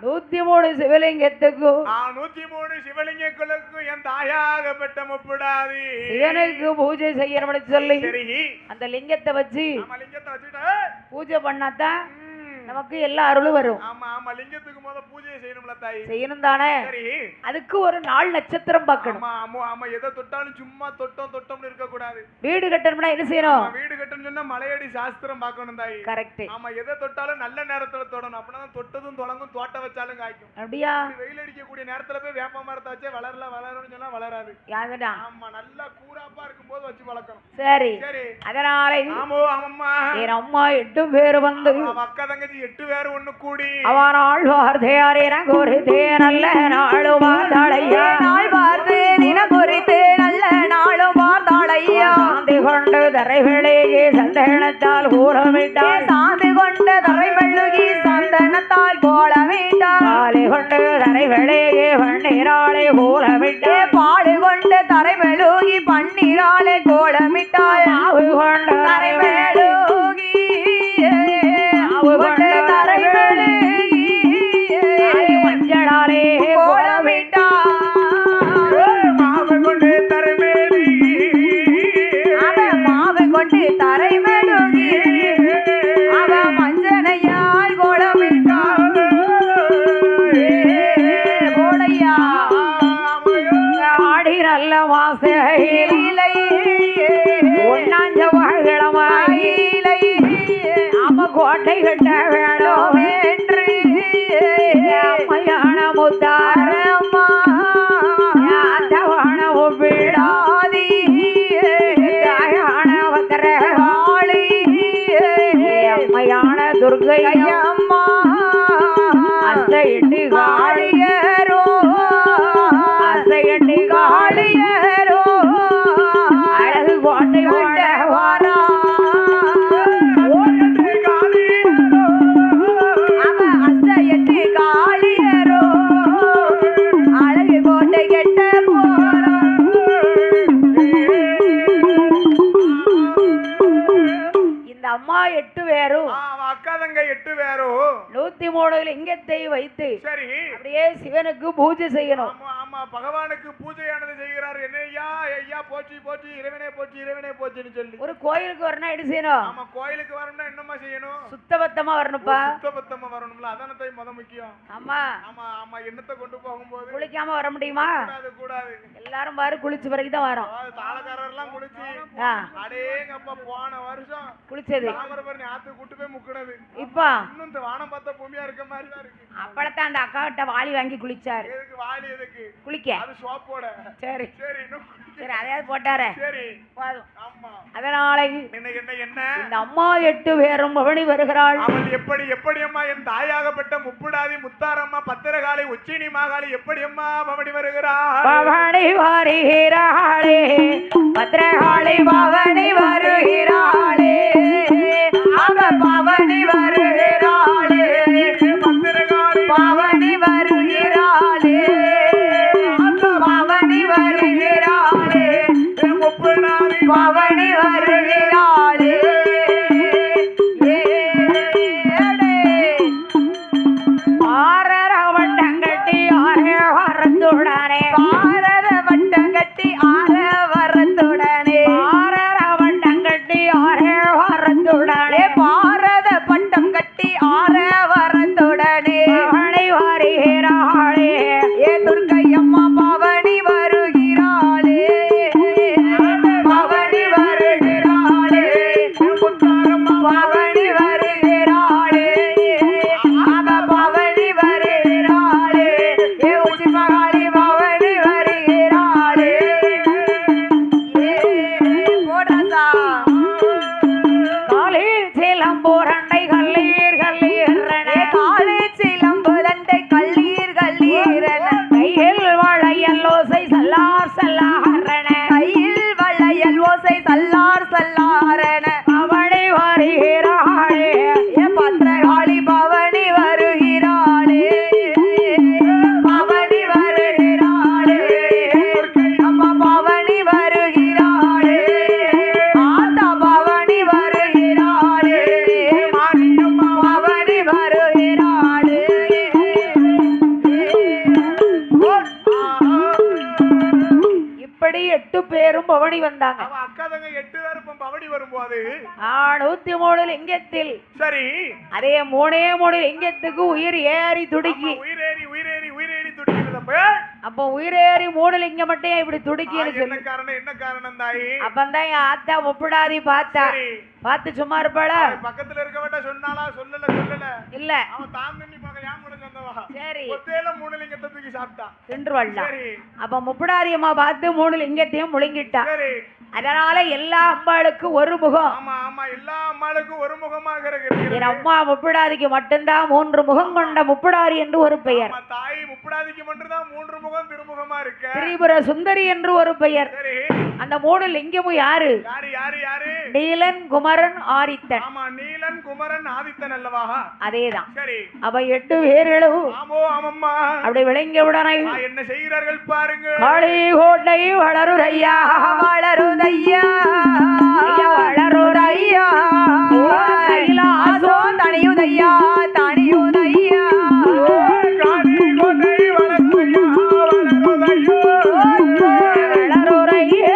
103 சிவலிங்கத்துக்கும் 103 சிவலிங்கங்களுக்கும் என் தாயாகப்பட்ட முப்புடாதே சிவனுக்கு பூஜை செய்யணும்னு சொல்லி சரி, அந்த லிங்கத்தை வச்சு லிங்கத்தை வச்சுட்டு பூஜை பண்ணாதான் நமக்கு எல்லா அருளும் வரும். ஆமா ஆமா லிங்கத்துக்கு முத பூஜை செய்யணும்ல தாய். செய்யணும் தானே. சரி அதுக்கு ஒரு நாள் நட்சத்திரம் பார்க்கணும். ஆமா ஆமா ஆமா எதை தொட்டாலும் சும்மா தொட்டோம்னு இருக்க கூடாது. வீடு கட்டணும்னா என்ன செய்யணும்? வீடு கட்டணும்னு சொன்னா மலையடி சாஸ்திரம் பார்க்கணும் தாய். கரெக்ட். ஆமா எதை தொட்டாலும் நல்ல நேரத்துல தொடணும். அப்பதான் தொட்டதும் தொடங்கும் தோட்டம் வச்சாலும் காய்க்கும். அப்படியா? வெயில் அடிக்கக்கூடிய நேரத்துல போய் வேப்ப மரத்தை வச்சே வளரும்னு சொன்னா வளராது. யாருடா? ஆமா நல்லா கூராப்பா இருக்கும்போது வச்சு வளர்க்கணும். சரி சரி அதனால ஆமோ ஆமாம்மா என் அம்மா 8 பேர் வந்து அக்கா தங்கச்சி 8 பேர் ஒண்ணு கூடி அவனாள் வார்த்தையாரேன குறித்தே நல்ல நாளும் பார்த்தாளையா. நாள் பார்த்து தினம் குறித்து நல்ல நாளும் பார்த்தாளையா. சாந்தி கொண்டு தரைவிளையே சந்தனத்தால் கூறமிட்டாள். சாந்து கொண்ட தரை மெழுகி சந்தனத்தால் கோலமிட்டாள். பாலை கொண்டு தரைவிளையே பன்னீராளே கூறமிட்டாள். பாடு கொண்டு தரை மெழுகி பன்னீராளே கோலமிட்டாள். மாவு கொண்டு தரை மெழுகி கொண்டு தரை மெழுகி மஞ்சளாலே கோலமிட்டாள். மாவு கொண்டு தரமேலி அவன் மாவு கொண்டு தரை மெழுகி அவன் மஞ்சனையால் கோலமிட்டாள். கோடையா ஆடி நல்ல வாசையில ஒன்னாஞ்ச வாழ்கிழமாயில அம்ம கோட்டை கட்ட வேணும் என்று அம்மையான முத்தாரம்மா அந்தவான ஒப்பிடாதி தாயான வந்தரவாளி அம்மையான துர்கை அம்மா அசையண்டி காளியரோ அசையண்டி காளியரோ அழகு கோட்டை கொண்ட வாரா. அவன் அசையட்டு காளியரோ அழகு கோட்டை கெட்ட போறான். இந்த அம்மா 8 பேரும் அக்கா தங்க 8 பேரும் 103 லிங்கத்தை வைத்து சரி அப்படியே சிவனுக்கு பூஜை செய்யணும். ஆமா ஆமா பகவானுக்கு பூஜையானது செய்கிறார். என்னையா ஐயா போற்றி போற்றி இறைவனே போற்றின்னு சொல்லி ஒரு கோயிலுக்கு வரணும் என்ன செய்யணும்? ஆமா கோயிலுக்கு வரணும்னா என்னமா செய்யணும்? சுத்தபத்தமா வரணும்ப்பா. சுத்தபத்தமா வரணும்ல அதானத்தை முத முக்கியம். ஆமா ஆமா ஆமா எண்ணத்தை கொண்டு போகும்போது குளிக்காம வர முடியுமா? கூடாது எல்லாரும் பாரு குளிச்ச பிறகு தான் வரோம். தாளக்காரர் எல்லாம் குளிச்சு அடேங்கப்பா போன வருஷம் குளிச்சது தாமிரபரணி ஆத்து கூட்டு போய் முக்கினது. இப்ப இன்னும் இந்த வானம் பார்த்தா பூமியா இருக்க மாதிரி தான் இருக்கு. அப்பளத்தான் அந்த அக்கா கிட்ட வாளி வாங்கி குளிச்சாரு. எதுக்கு வாளி எதுக்கு? குளிக்க. அது சோப்போட. சரி சரி இன்னும் சரி அதையாவது போட்டாரு. சரி போதும். ஆமா அதனால என்ன என்ன என்ன இந்த அம்மா 8 பேரும் பவனி வருகிறாள். அவள் எப்படி அம்மா என் தாயாகப்பட்ட முப்புடாதி முத்தாரம்மா பத்திரகாளி உச்சினி மாகாளி எப்படி அம்மா பவனி வருகிறாள்? பவனி வருகிறாளே பத்திரகாளி பவனி வருகிறாளே அவ பவனி வருகிறாளே பத்திரகாளி பவனி வருகிறாளே பவனி வருகிறாளே முப்புடாதி பவனி வருகிறாளே. ஆரர வட்டங்கட்டி ஆரே வரத்துடனே பாரத வட்டம் கட்டி ஆர வரத்துடனே ஆரர வட்டங்கட்டி ஆரே வரத்துடனே பாரத பட்டம் கட்டி ஆர வரத்துடனே பவனி வருகிறாளே ஏ துர்க்கையம்மா பவனி வருகிறாளே பவனி முன்னாடி 8 பேரும் பவனி வந்தாங்க. அவ அக்கா தங்க 8 பேரும் இப்ப பவனி வரும்போது 103 லிங்கத்தில் சரி அதே 3 லிங்கத்துக்கு உயிர் ஏறி துடிக்கி உயிரேறி துடிக்கிறதப்ப அப்போ உயிரேறி 3 லிங்கம் மட்டும் இப்படி துடிக்கின்னு சொல்லி என்ன காரணம் தாயி? அப்பந்தான் என் ஆத்தா முப்படாதி பார்த்தா பார்த்து சும்மா இருப்பாளா? பக்கத்துல இருக்கவட்ட சொன்னாலா? சொல்லல இல்ல அவன் தான் தண்ணி பார்க்க ஏன் கூட சொந்தவா? சரி ஒத்தேல 3 லிங்கத்தை தூக்கி சாப்பிட்டா. தின்றுவள்ளா. சரி அப்ப முப்படாதி அம்மா பார்த்து 3 லிங்கத்தையும் முழுங்கிட்டா. சரி அதனால எல்லா அம்பாளுக்கு ஒரு முகம். ஆமா எல்லா அம்மாளுக்கும் ஒரு முகமாக இருக்கிறது. என் அம்மா முப்படாதிக்கு மட்டும்தான் 3 முகம் கொண்ட முப்படாரி என்று ஒரு பெயர். தாய் முப்படாதிக்கு மட்டும்தான் 3 முகம் திருமுகமா இருக்கு. திரிபுர சுந்தரி என்று ஒரு பெயர். சரி அந்த 3 லிங்கமும் யாரு? யாரு? நீலன் குமரன் ஆதித்தன். ஆமா நீலன் குமரன் ஆதித்தன் அல்லவா? அதேதான். சரி அவ 8 பேர்களும் ஆமம்மா அப்படி விளங்கிய உடனே என்ன செய்கிறார்கள் பாருங்க. காளி கோட்டை வளருதையா வளருதையா வளருதையா கைலாசோ தனியுதையா தனியுதையா காளி கோட்டை வளருதையா வளருதையா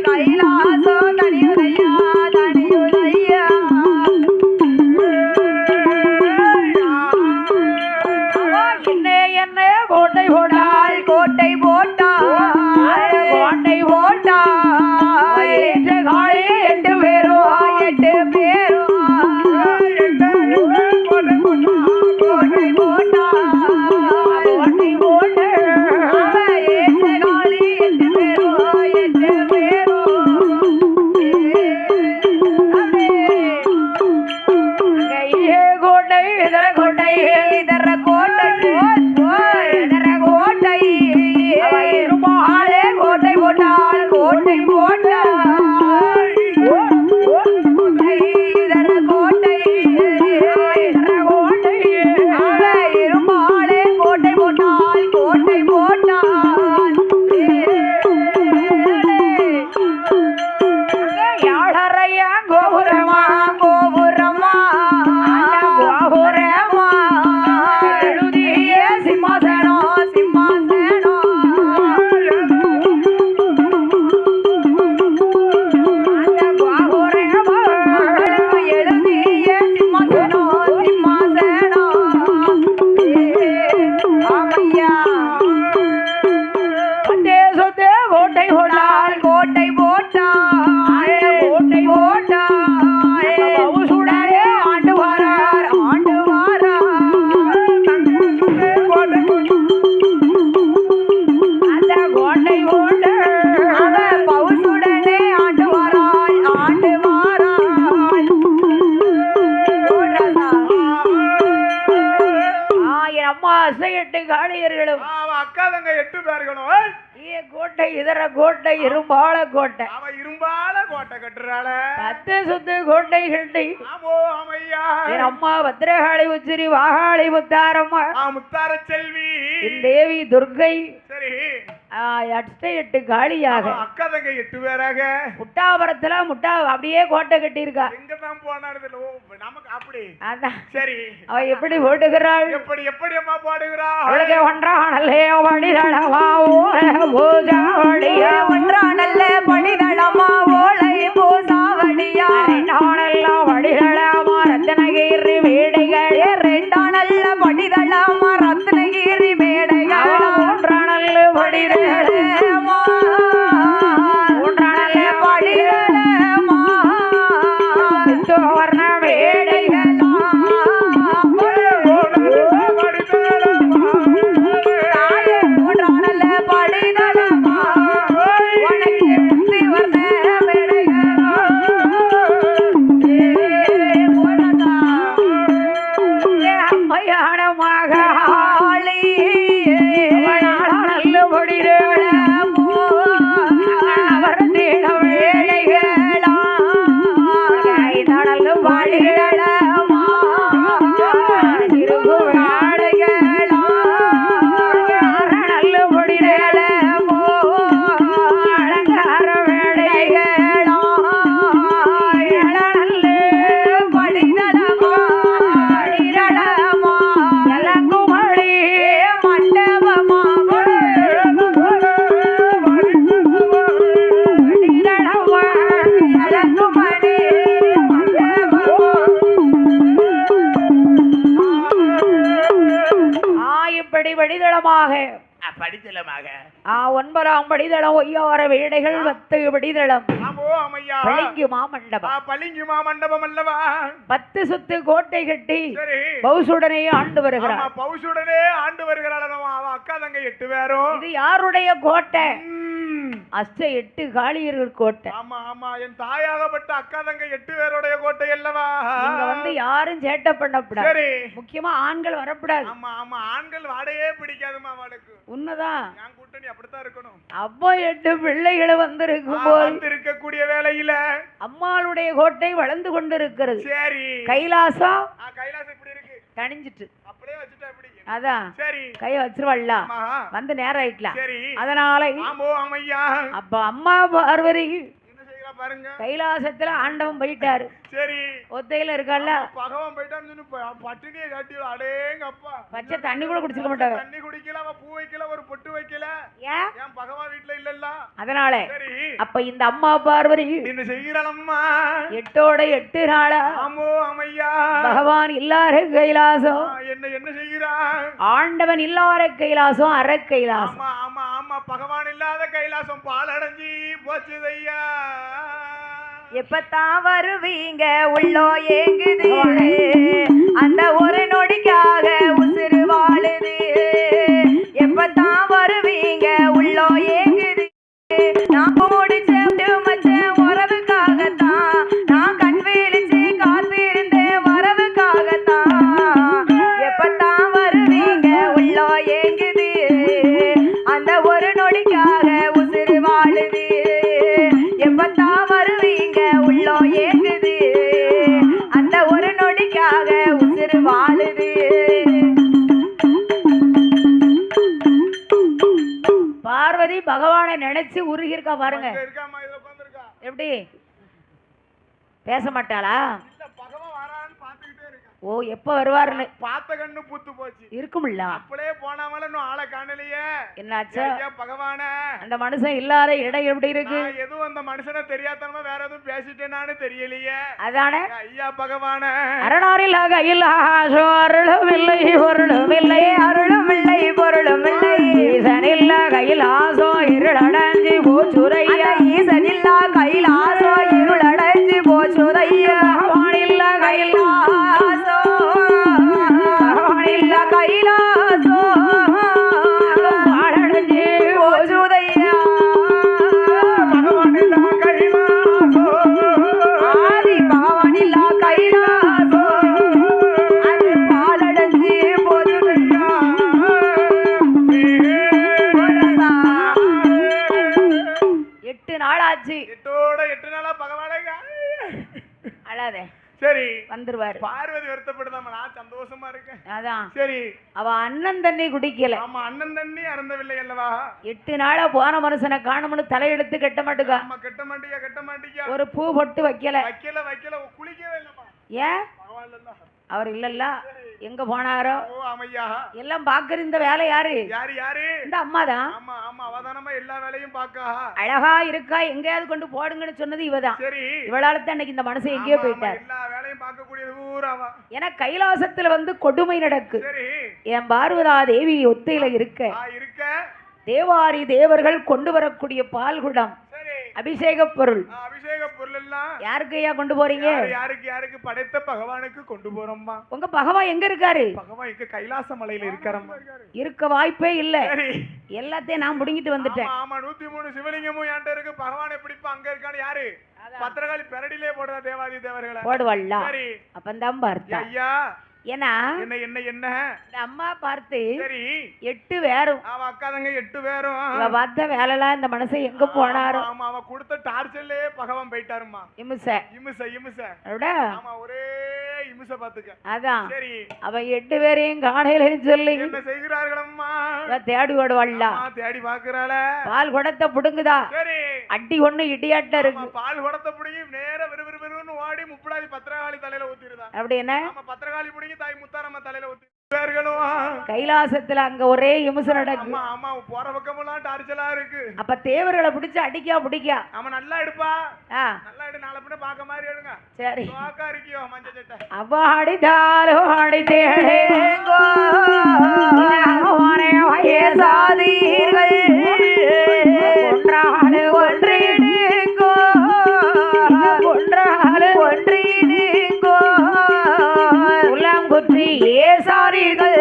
கைலாசோ தனியுதையா தனியுதையா என்ன கோட்டை போட்டால் கோட்டை போட்டா கோட்டை போட்டா காளி 8 பேரும் கோட்டை போட்டா கோட்டை போட்டு காளி 8 பேரும் கையே கோட்டை இதர கோட்டை இதர கோட்டை இதர கோட்டை இருமாளே கோட்டை போட்டால் கோட்டை போட்டால் இதர கோட்டை இதர கோட்டை இருமாளே கோட்டை போட்டால் கோட்டை போட்டால் யாழறையா கோபுரமா கோபுரமா கோபுரமா எழுதிய சிம்மாசனம் சிம்மாசனம் கோபுரமா எழுதிய சிம்மாசனம் சிம்மாசனம் ஆமையா சொத்தே சொத்தே கோட்டை போட்டால் கோட்டை போட்டால் கோட்டை போட்டால் சுடரே ஆண்டு வாரார் ஆண்டு வாரார் அந்த கோட்டை போட்டு அவ பவுசுடனே ஆண்டு வாராள் ஆண்டு வாராள் என் அம்மா அசையட்டு காளியர்களும் அவ அக்கா தங்க 8 பேர்களும் கோட்டை இதர கோட்டை இரும்பாள கோட்டை அவ இரும்பால கோட்டை கட்டுறாள. 10 சுத்து கோட்டை கட்டி ஆமோ ஆமையா என் அம்மா பத்திரகாளி உச்சிரி வாகாளி முத்தாரம்மா முத்தார செல்வி என் தேவி துர்கை சரி 8 காளியாக அக்கா தங்க 8 பேராக முட்டாபுரத்துல அப்படியே கோட்டை கட்டியிருக்கா. எங்க தான் போனாரு நமக்கு அப்படி அதான் சரி அவ எப்படி போட்டுகிறாள்? எப்படி அம்மா பாடுகிறா? அவளுக்கு ஒன்றானல்லே வடிதளமா பூஜா வடிய ஒன்றானல்ல பணிதளமா ஓலை பூசாவடியா ரெண்டானெல்லாம் வடிதளமா ரத்தனகிரி மேடைகள் ரெண்டானல்ல பணிதளமா ரத்னகிரி மேடைகள் மூன்றானல்ல வடிதளமா ஒன்றானல்ல பணிதளமா வர்ண மேடைகள் ஒன்றானல்ல பணிதளமா படிதளமாக படித்தலமாக 9ஆம் படிதளம் ஒய்யார வேடைகள் 10 படிதளம் ஆமோ அம்மையா பளிங்கு மாமண்டபம் பளிங்கு மாமண்டபம் அல்லவா 10 சுத்து கோட்டை கட்டி சரி பௌசுடனே ஆண்டு வருகிறார். ஆமா பௌசுடனே ஆண்டு வருகிறாள் அவன் அக்கா தங்க 8 பேரும். இது யாருடைய கோட்டை? அஷ்ட 8 காளியர்கள் கோட்டை. ஆமா ஆமா என் தாயாகப்பட்ட அக்கா தங்க 8 பேருடைய கோட்டை அல்லவா. இங்க வந்து யாரும் சேட்டை பண்ணக்கூடாது. சரி முக்கியமா ஆண்கள் வரக்கூடாது. ஆமா ஆமா ஆண்கள் வாடையே பிடிக்காதுமா அவளுக்கு. உண்மைதான். என் கூட்டணி அப்படித்தான் இருக்கணும். அப்போ 8 பிள்ளைகளை வந்திருக்கும் போது இருக்கக்கூடிய வேளையில அம்மாளுடைய கோட்டை வளர்ந்து கொண்டிருக்கிறது. சரி கைலாசம் கைலாசம் இப்படி இருக்கு தணிஞ்சிட்டு அப்படியே வச்சுட்டா இப்படி. அதான் சரி கைய வச்சிருவல்ல வந்து நேரம் ஆயிட்டலாம். சரி அதனால ஆமோ அம்மையா அப்ப அம்மா பார்வதி என்ன செய்யலாம் பாருங்க. கைலாசத்துல ஆண்டவன் போயிட்டாரு. சரி ஒத்தையில இருக்கல்ல பகவான் போயிட்டான்னு பட்டினியை காட்டி அடேங்க அப்பா பச்சை தண்ணி கூட குடிச்சிருக்க மாட்டாங்க. தண்ணி குடிக்கல அவ பூ வைக்கல ஒரு பொட்டு வைக்கல. ஏன் ஏன் பகவான் வீட்டுல இல்லல்ல. அதனால சரி அப்ப இந்த அம்மா பார்வதி என்ன செய்கிறாளம்மா 8ஓட 8 நாளா ஆமோ அம்மையா பகவான் இல்லார கைலாசம் என்ன என்ன செய்கிறா ஆண்டவன் இல்லார கைலாசம் அரை கைலாசம். ஆமா ஆமா ஆமா பகவான் இல்லாத கைலாசம் பாலடைஞ்சி போச்சுதையா. எப்பத்தான் வருவீங்க உள்ளோ ஏங்குது அந்த ஒரு நொடிக்காக உசுறு வாழுது. எப்பத்தான் வருவீங்க உள்ளோ ஏங்குது நான் முடிச்ச மச்ச உறவுக்காகத்தான் நான் கண் விழிச்சு காத்திருந்தேன் வரவுக்காகத்தான். எப்பத்தான் வருவீங்க உள்ளோ ஏங்குது அந்த ஒரு நொடிக்காக உசுறு வாழுது. எப்பத்தான் வருவீங்க உள்ளோ ஏங்குது அந்த ஒரு நொடிக்காக உசுறு வாழுது. பார்வதி பகவானை நினைச்சு உருகிருக்கா பாருங்க. இருக்காமா இதுல உட்கார்ந்திருக்கா. எப்படி பேச மாட்டாளா? இல்ல பகவான் வரான்னு பாத்துக்கிட்டே இருக்கா. ஓ எப்ப வருவாருன்னு பார்த்த கண்ணு பூத்து போச்சு. இருக்கும்ல. அப்படியே போனாமல இன்னும் ஆளை காணலையே. என்னாச்சு? ஐயா பகவானே அந்த மனுஷன் இல்லாத இடம் எப்படி இருக்கு? நான் எதுவும் அந்த மனுஷனை தெரியாதனமா வேற எதுவும் பேசிட்டேனான்னு தெரியலையே. அதானே ஐயா பகவானே அரணாரில் கைலாசோ அருளும் இல்லை பொருளும் இல்லை அருளும் இல்லை பொருளும் இல்லை ஈசனில்ல கைலாசோ இருளடைஞ்சு போச்சுரையா. ஈசனில்லா கைலாசோ இருளடைஞ்சு போச்சுரையா. பகவானில்ல கைலாசோ பகவானில்ல கைலாசோ பாழடைஞ்சு போச்சுதையா. பகவானில்லா கைலாசோ ஆதி பகவானில்லா கைலாசோ அது பாலடைஞ்சு போச்சுதையா. 8 நாள் ஆச்சு. 8 நாளா பகவானே அழாதே சரி வந்துருவாரு. பார்வதி வருத்தப்படுதாம நான் சந்தோஷமா இருக்கேன். அதான் சரி அவ அண்ணன் தண்ணி குடிக்கல. ஆமா அண்ணன் தண்ணி அறந்தவில்லை அல்லவா. 8 நாளா போன மனுஷனை காணும்னு தலையெடுத்து கட்ட மாட்டுக்கா. ஆமா கட்ட மாட்டியா ஒரு பூ பொட்டு வைக்கல. வைக்கல குளிக்கவே இல்லம்மா. ஏன் பகவான் இல்ல அவர் இல்லல்ல எங்க போனாரோ. ஓ அம்மையா எல்லாம் பாக்குற இந்த வேலை யாரு? யாரு இந்த அம்மா தான். ஆமா ஆமா அவதானமா எல்லா வேலையும் பாக்கா. அழகா இருக்கா எங்கேயாவது கொண்டு போடுங்கன்னு சொன்னது இவதான். சரி இவளால தான் இன்னைக்கு இந்த மனுஷன் எங்கேயோ போயிட்டார். எல்லா வேலையும் பார்க்க கூடியது ஊராவா. ஏன்னா கைலாசத்துல வந்து கொடுமை நடக்கு. சரி என் பார்வதா தேவி ஒத்தையில இருக்க இருக்க தேவாரி தேவர்கள் கொண்டு வரக்கூடிய பால்குடம் சரி அபிஷேக பொருள் அபிஷேக பொருள் எல்லாம் யாருக்கு ஐயா கொண்டு போறீங்க? யாருக்கு படைத்த பகவானுக்கு கொண்டு போறோம்மா. உங்க பகவான் எங்க இருக்காரு? பகவான் இங்க கைலாச மலையில இருக்காரம்மா. இருக்க வாய்ப்பே இல்ல. சரி எல்லாத்தையும் நான் முடிங்கிட்டு வந்துட்டேன். ஆமா 103 சிவலிங்கமும் என்கிட்ட இருக்கு. பகவான் எப்படிப்பா அங்க இருக்கான்னு யாரு? பத்திரகாளி பெரடிலே போடுற தேவாதி தேவர்களை போடுவாள்ல. சரி அப்பந்தான் பார்த்தா ஐயா ஏன்னா என்ன என்ன என்ன இந்த அம்மா பார்த்து சரி 8 பேரும் அவ அக்கா தங்க 8 பேரும் இவ பார்த்த வேலைலாம் இந்த மனுஷன் எங்க போனாரோ. ஆமா அவ கொடுத்த டார்ச்சர்லயே பகவான் போயிட்டாருமா. இம்சை இம்சை ஆமா ஒரே இம்சை பாத்துக்க. அதான் சரி அவ 8 பேரையும் காணையிலன்னு சொல்லி என்ன செய்கிறார்களம்மா? இவ தேடி ஓடுவாள்ல. தேடி பாக்குறாள. பால் குடத்தை புடுங்குதா. சரி அடி ஒண்ணு இடியாட்ட இருக்கு. பால் குடத்தை புடுங்கி நேரா விறுவிறுன்னு ஓடி முப்படாதி பத்திரகாளி தலையில ஊத்திருதா. அப்படி என்ன ஆமா பத்திரகாளி புடுங்கி தாய் முத்தாரம்மா தலையில ஊத்தி கைலாசத்துல அங்க ஒரே இமுசு நடக்கும். ஆமா போற பக்கமெல்லாம் டார்ச்சலா இருக்கு. அப்ப தேவர்களை பிடிச்சு பிடிக்கா. ஆமா நல்லா எடுப்பா. நல்லா எடு, நாளை பின்ன பாக்க மாதிரி எடுங்க. சரி வாக்கா இருக்கியோ மஞ்ச சட்டை. அவ அடிதாலோ அடித்தேங்கோ அவரே வயசாதீர்கள் ஒன்றாடு ஒன்றிடுங்கோ ஒன்றாடு ஒன்றிடுங்கோ உலங்குற்றி ஏசாதீர்கள்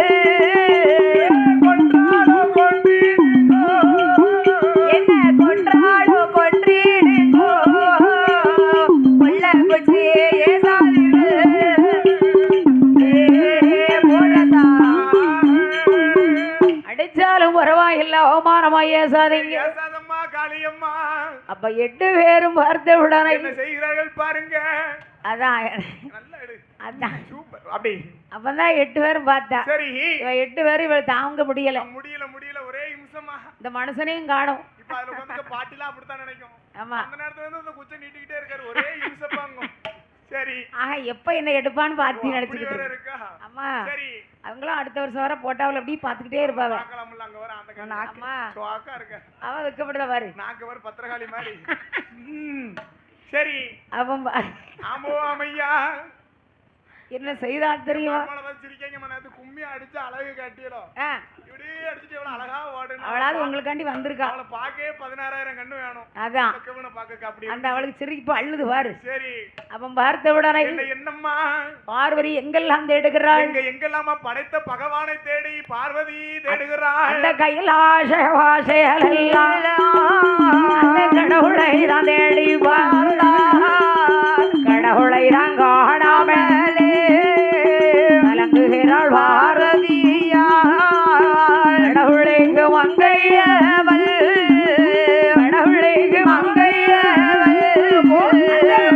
பரவாயில்ல, அவமானமா ஏசாதீங்க. அப்ப 8 பேரும் பார்த்து விடணும். என்ன செய்கிறார்கள் பாருங்க. அதான் அப்பதான் 8 பேரும் பார்த்தா. சரி 8 பேரும் இவளை தாங்க முடியல ஒரே நிமிஷமா இந்த மனுஷனையும் காணும். இப்ப அதுல வந்து பாட்டிலாம் அப்படித்தான் நினைக்கும். ஆமா அந்த நேரத்துல வந்து அந்த குச்சை நீட்டிக்கிட்டே இருக்காரு ஒரே நிமிஷமாங்க. சரி எப்ப என்ன எடுப்பான்னு பார்த்து நினைச்சுக்கிட்டு இருக்கா. ஆமா சரி அவங்களும் அடுத்த வருஷம் வர போட்டாவில் அப்படி பாத்துக்கிட்டே இருப்பாங்க. அவன் வைக்கப்படுத பாரு நாக்கு வர பத்திரகாளி மாதிரி. சரி அவன் ஆமோ ஆமையா என்ன செய்தான் தெரியுமா? கும்மி அடிச்சு அழகு காட்டியோ இப்படி அடிச்சுட்டு எவ்வளவு அழகா ஓடணும். அவளாவது உங்களுக்காண்டி வந்திருக்கா. அவளை பாக்கவே 16,000 கண்ணு வேணும். அதான் அந்த அவளுக்கு சிரிப்பு அழுது பாரு. சரி அவன் பார்த்த உடனே என்னம்மா பார்வதி எங்கெல்லாம் தேடுகிறாள்? எங்கெல்லாமா படைத்த பகவானை தேடி பார்வதி தேடுகிறாள். அந்த கைலாச வாசையெல்லாம் அந்த கடவுளை தான் தேடி கடவுளை தான் காணாமலே கலங்குகிறாள் பாரதியா. கடவுளைக்கு மங்கையவள் கடவுளைக்கு மங்கையவள்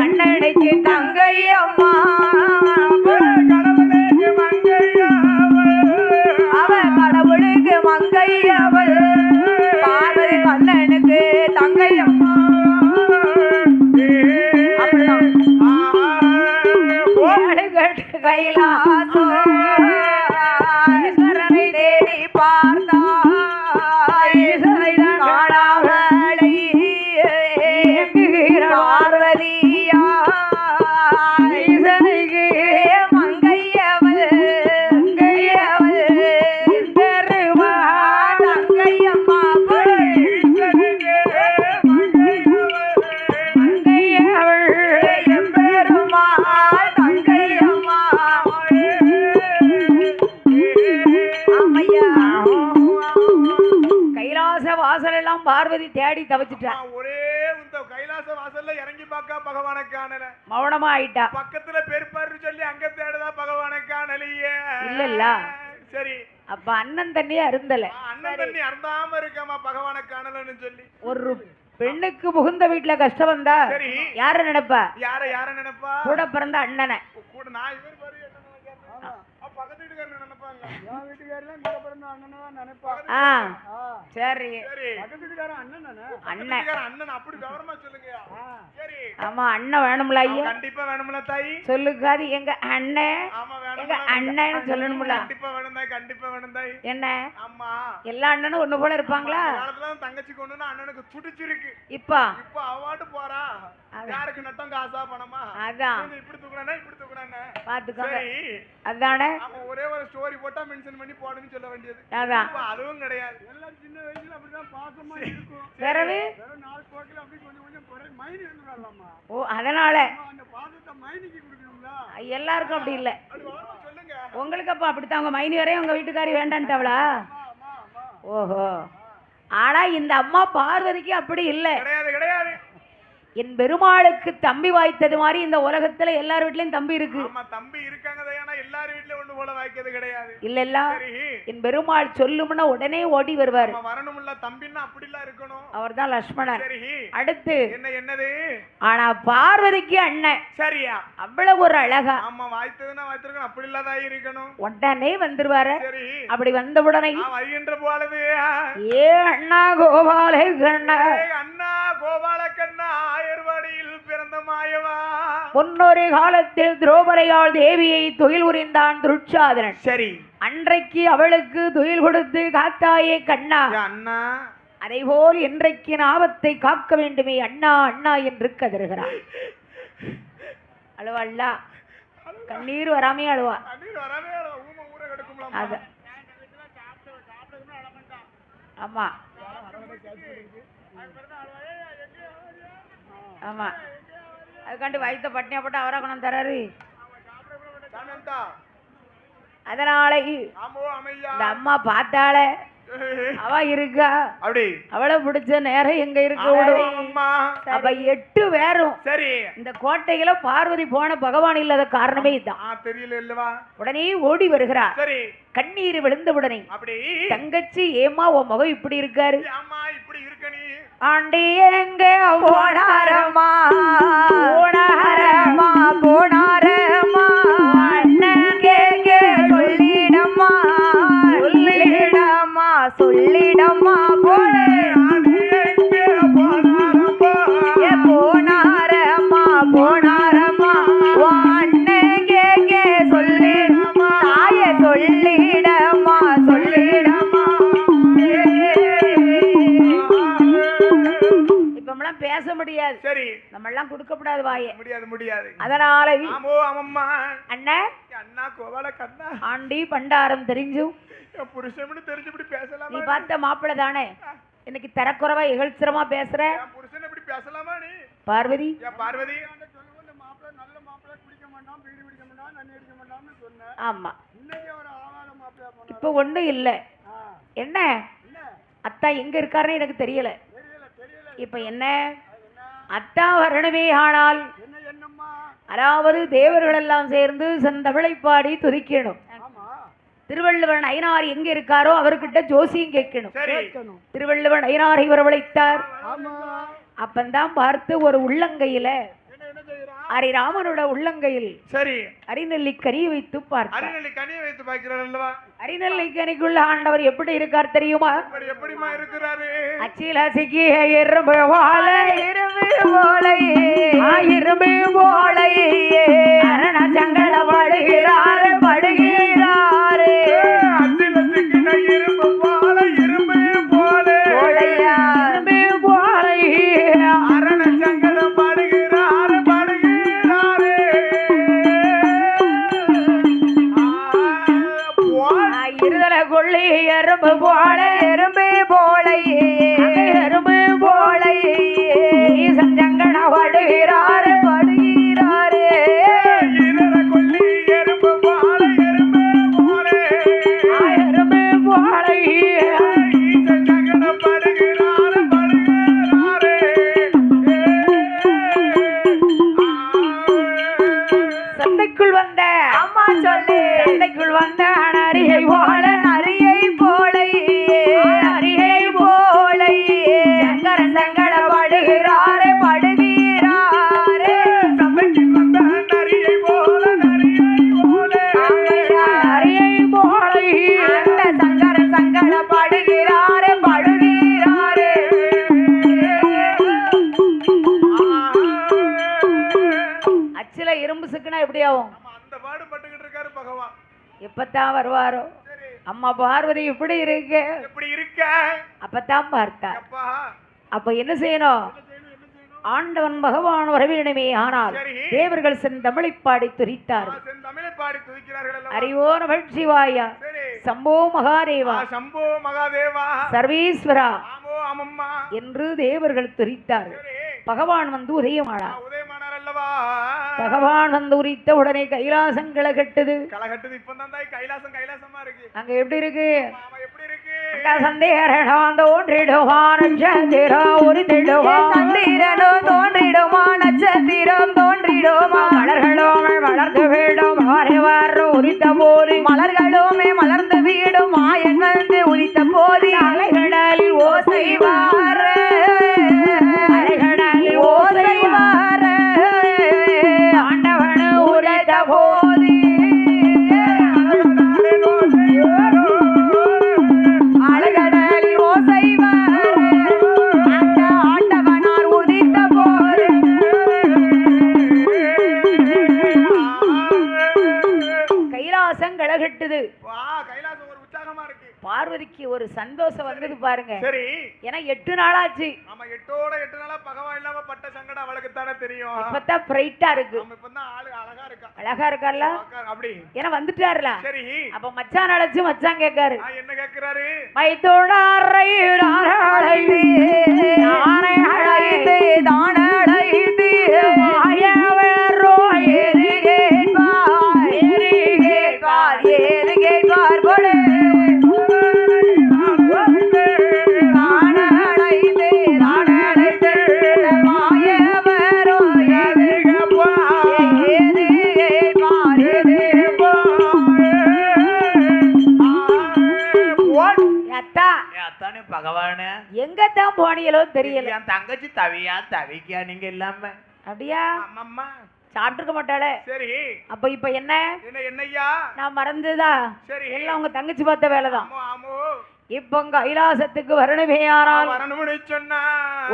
கண்ணடைக்கு தங்கையம்மா கடவுளுக்கு மங்கையவள் அவள் கடவுளுக்கு மங்கையவள் பார்வதி கண்ணனுக்கு தங்கையம்மா. அப்படிதான் ஈஸ்வரனை தேடி பார்த்தாய் காணாமலை பார்வதியா ஈசனுக்கு மங்கையவள் தங்கையம்மா வாசல் எல்லாம் பார்வதி தேடி தவிச்சிட்டா. ஒரே இந்த கைலாச வாசல்ல இறங்கி பார்க்க பகவானை காணல. மௌனமா ஆயிட்டா. பக்கத்துல பெருப்பாரு சொல்லி அங்க தேடுதா பகவானை காணலையே. இல்ல சரி அப்ப அண்ணன் தண்ணி அருந்தல. அண்ணன் தண்ணி அருந்தாம இருக்காமா பகவானை காணலன்னு சொல்லி. ஒரு பெண்ணுக்கு புகுந்த வீட்டுல கஷ்டம் வந்தா யார நினைப்பா? யார நினைப்பா? கூட பிறந்த அண்ணனை. கூட நான் இவர் பாரு பக்கத்து வீட்டுக்காரன் நினைப்பாங்க. என் வீட்டுக்காரெல்லாம் கூட பிறந்த அண்ணனை தான் நினைப்பாங்க. சரி பக்கத்து வீட்டுக்காரன் அண்ணன் அப்படி கவனமா சொல்லுங்க. சரி ஆமா அண்ணன் வேணும்ல ஐயா. கண்டிப்பா வேணும்ல தாய். சொல்லுக்காது எங்க அண்ணன். ஆமா வேணும். எங்க அண்ணன்னு சொல்லணும்ல. கண்டிப்பா வேணும் தாய். கண்டிப்பா வேணும் தாய். என்ன ஆமா எல்லா அண்ணனும் ஒண்ணு போல இருப்பாங்களா? காலத்துல தங்கச்சி கொண்டுனா அண்ணனுக்கு துடிச்சிருக்கு. இப்ப அவாட்டு போறா. யாருக்கு நட்டம் காசா பணமா? அதான் இப்படி தூக்குறானே இப்படி தூக்குறானே பாத்துக்கோங்க. அதானே அவன் ஒரே ஒரு ஸ்டோரி போட்டா மென்ஷன் பண்ணி போடுன்னு சொல்ல வேண்டியது. அதான் அதுவும் கிடையாது. எல்லாம் சின்ன வயசுல அப்படிதான் பாசமா இருக்கும். வேறவே நாள் போக்கல அப்படி கொஞ்சம் கொஞ்சம் மைனி வந்துடலாமா? ஓ அதனால அந்த பாசத்தை மைனிக்கு கொடுக்கணும்ல. எல்லாருக்கும் அப்படி இல்ல. சொல்லுங்க உங்களுக்கு அப்ப அப்படித்தான். உங்க மைனி வரையும் உங்க வீட்டுக்காரி வேண்டான்ட்டாவளா? ஓஹோ ஆனா இந்த அம்மா பார்வதிக்கு அப்படி இல்ல. கிடையாது. என் பெருமாளுக்கு தம்பி வாய்த்தது மாதிரி இந்த உலகத்துல எல்லார் வீட்லயும் தம்பி இருக்கு. ஆமா தம்பி இருக்காங்க. ஆனா எல்லார் வீட்லயும் ஒண்ணு போல வாய்க்கிறது கிடையாது. இல்ல என் பெருமாள் சொல்லும்னா உடனே ஓடி வருவார். வரணும்ல தம்பின்னா அப்படிலாம் இருக்கணும். அவர்தான் லட்சுமணன். அடுத்து என்னது? ஆனா பார்வதிக்கு அண்ணன். சரியா அவ்வளவு ஒரு அழகா. ஆமா வாய்த்ததுன்னா வாய்த்திருக்கணும். அப்படி இல்லாத இருக்கணும். உடனே வந்துருவாரு. அப்படி வந்த உடனே வருகின்ற போலவே ஏ அண்ணா கோபால கண்ணா அண்ணா கோபால கண்ணா பிறந்த மாயவா. முன்னொரு காலத்தில் திரௌபதியால் தேவியை துயில் உரிந்தான் துருட்சாதனன். சரி அன்றைக்கு அவளுக்கு துயில் கொடுத்து காத்தாயே கண்ணா அண்ணா, அதேபோல் இன்றைக்கு ஆபத்தை காக்க வேண்டுமே அண்ணா அண்ணா என்று கதறுகிறாள். அழுவாள்லா, கண்ணீர் வராமே அழுவா. அது ஆமா ஆமா, அதுக்காண்டி வயிற்ற பட்டினியா போட்டு அவரா கொண்டு தராரு. அதனால இந்த அம்மா பார்த்தால அவ இருக்கா, அப்படி அவளை பிடிச்ச நேரம் எங்க இருக்க விடும். அப்ப 8 பேரும் சரி இந்த கோட்டையில பார்வதி போன பகவான் இல்லாத காரணமே இதுதான். தெரியல இல்லவா? உடனே ஓடி வருகிறார். சரி, கண்ணீர் விழுந்தவுடனே அப்படி தங்கச்சி ஏமா உன் முகம் இப்படி இருக்காரு? அம்மா இப்படி இருக்க நீ ஆண்டி எங்க போனாரம்மா போனாரம்மா போனாரம்மா அண்ணன் கேக்க சொல்லிடம்மா சொல்லிடம்மா சொல்லிடம்மா போனாரம்மா போனாரம்மா அண்ணன் கேக்க சொல்லிடம்மா தாய சொல்லிடம்மா சொல்லிடம்மா. இப்பமெல்லாம் பேச முடியாது. சரி, நம்ம எல்லாம் கொடுக்கப்படாது வாயே. முடியாது முடியாது. அதனால ஆமோ அம்மம்மா அண்ணன் அண்ணா கோவால கண்ணா ஆண்டி பண்டாரம் தெரிஞ்சும் என் புருஷன்னு தெரிஞ்சு இப்படி பேசலாமா? நீ பார்த்த மாப்பிள்ளை தானே இன்னைக்கு தரக்குறைவா இகழ்ச்சிரமா பேசுற. என் புருஷன் இப்படி பேசலாமா நீ? பார்வதி என் பார்வதி ஆமா, இப்ப ஒண்ணும் இல்ல. என்ன அத்தா எங்க இருக்காருன்னு எனக்கு தெரியல. இப்ப என்ன அத்தா வரணுமே. ஆனால் அதாவது தேவர்கள் எல்லாம் சேர்ந்து செந்தமிழை பாடி துதிக்கணும். திருவள்ளுவன் ஐயனார் எங்க இருக்காரோ அவர்கிட்ட ஜோசியம் கேட்கணும். திருவள்ளுவன் ஐயனாரை வரவழைத்தார். அப்பந்தான் பார்த்து ஒரு உள்ளங்கையில அரிராமனோட உள்ளங்கையில் சரி அரிநெல்லி கனியை வைத்து பார்த்தார். அரிநெல்லி கனியை வைத்து பார்க்கிறார் அல்லவா? அரிநெல்லி கனிக்குள்ள ஆண்டவர் எப்படி இருக்கார் தெரியுமா? எப்படிமா இருக்கிறாரு? அச்சிலாசிக்கு எறும்பு வாழை இரும்பு போலை இரும்பு போலை அரண சங்கட படுகிறாரு படுகிறாரு இரும்பு போல இரும்பு போல இரும்பு போலை அரண சங்கடம் படுகிறாரு படுகிறாரு இருதலை கொள்ளி எறும்பு போல எறும்பு போலை எறும்பு போலை சங்கட படுகிறாரு படுகிறாரு இதர கொல்லி எறும்பு போல எறும்பு போல எறும்பு போலை சங்கடம் படுகிறாரு படுகிறாரு. சந்தைக்குள் வந்த அம்மா சொல்லு சந்தைக்குள் வந்த அரியை போல அரியை போலை அரியை போலை சங்கர சங்கட படுகிறாரு படுகிறாரு சபைக்கு வந்த நரியை போல நரியை போல அரியை போலை அந்த சங்கர சங்கட படுகிறாரு படுகிறாரு அச்சில இரும்பு சிக்கனா எப்படி ஆகும்? அந்த பாடு பட்டுக்கிட்டு இருக்காரு பகவான். எப்பத்தான் வருவாரோ? அம்மா பார்வதி இப்படி இருக்கு. எப்படி இருக்க அப்பத்தான் பார்த்தார். அப்பா? அப்ப என்ன செய்யணும்? ஆண்டவன் பகவான் வரவேணுமே. ஆனால் சரி. தேவர்கள் செந்தமிழை பாடி துரித்தார். தமிழை பாடி துதிக்கிறார்கள் அல்லவா? அறிவோ நமச்சிவாயா சரி. சம்போ மகாதேவா சம்போ மகாதேவா சர்வேஸ்வரா ஆமோ அம்மம்மா என்று தேவர்கள் துரித்தார்கள். சரி. பகவான் வந்து உதயமானார். உதயமானார் அல்லவா? பகவான் வந்து உரித்த உடனே கைலாசங்களை கட்டுது. கலகட்டுது. இப்பதான் தாய் கைலாசம் கைலாசமா இருக்கு. அங்க எப்படி இருக்கு? ஆமா, எப்படி இருக்கு? சந்தேகரணம் தோன்றிடுவான் நட்சத்திரம் உரித்திடுவான் சந்திரனோ தோன்றிடுமா நட்சத்திரம் தோன்றிடுமா மலர்களுமே வளர்ந்து விடும் வாரோ உரித்த போது மலர்களுமே மலர்ந்து வீடும் மாயன் வந்து உரித்த போது அலைகடலில் ஓசை வார அலைகடலில் ஓசை வார ஆண்டவனு உரைத்த போது அலைகடலில் ஓசை வார அந்த ஆண்டவனார் உதித்த போது கைலாசம் கலகட்டுது. வா, கைலாசம் பார்வதிக்கு ஒரு சந்தோஷம் வந்தது பாருங்க. சரி. ஏன்னா 8 நாளாச்சு. ஆமா 8 நாளா பகவான் இல்லாம பட்ட சங்கடம் அவளுக்கு தானே தெரியும். இப்பதான் பிரைட்டா இருக்கு. நம்ம இப்பதான் ஆளு அழகா இருக்கா. அழகா இருக்கார்ல? அப்படி. ஏன்னா வந்துட்டாருல. சரி. அப்ப மச்சான் அழைச்சு மச்சான் கேட்காரு. என்ன கேக்குறாரு? மைத்தோடாரை நாராளைத்து நாராளைத்து தானளைத்து மாயவரோ ஏறு கேட்பார் ஏறு கேட்பார் ஏறு கேட்பார் போலே தானளைத்து தானளைத்து மாயவரோ ஏறு கேட்பார் ஏறு கேட்பார் ஏறு அத்தா அத்தானே பகவானே எங்கத்தான் போனீங்களோ தெரியல. என் தங்கச்சி தவிக்கா நீங்க இல்லாம. அப்படியா? அம்மா சாப்பிட்டுருக்க மாட்டாளே. சரி. அப்ப இப்ப என்ன என்னய்யா? நான் மறந்துதா? சரி. எல்லாம் உங்க தங்கச்சி பார்த்த வேலைதான். ஆமோ. இப்ப கைலாசத்துக்கு வரணுமே ஆனால் வரணும்னு சொன்னா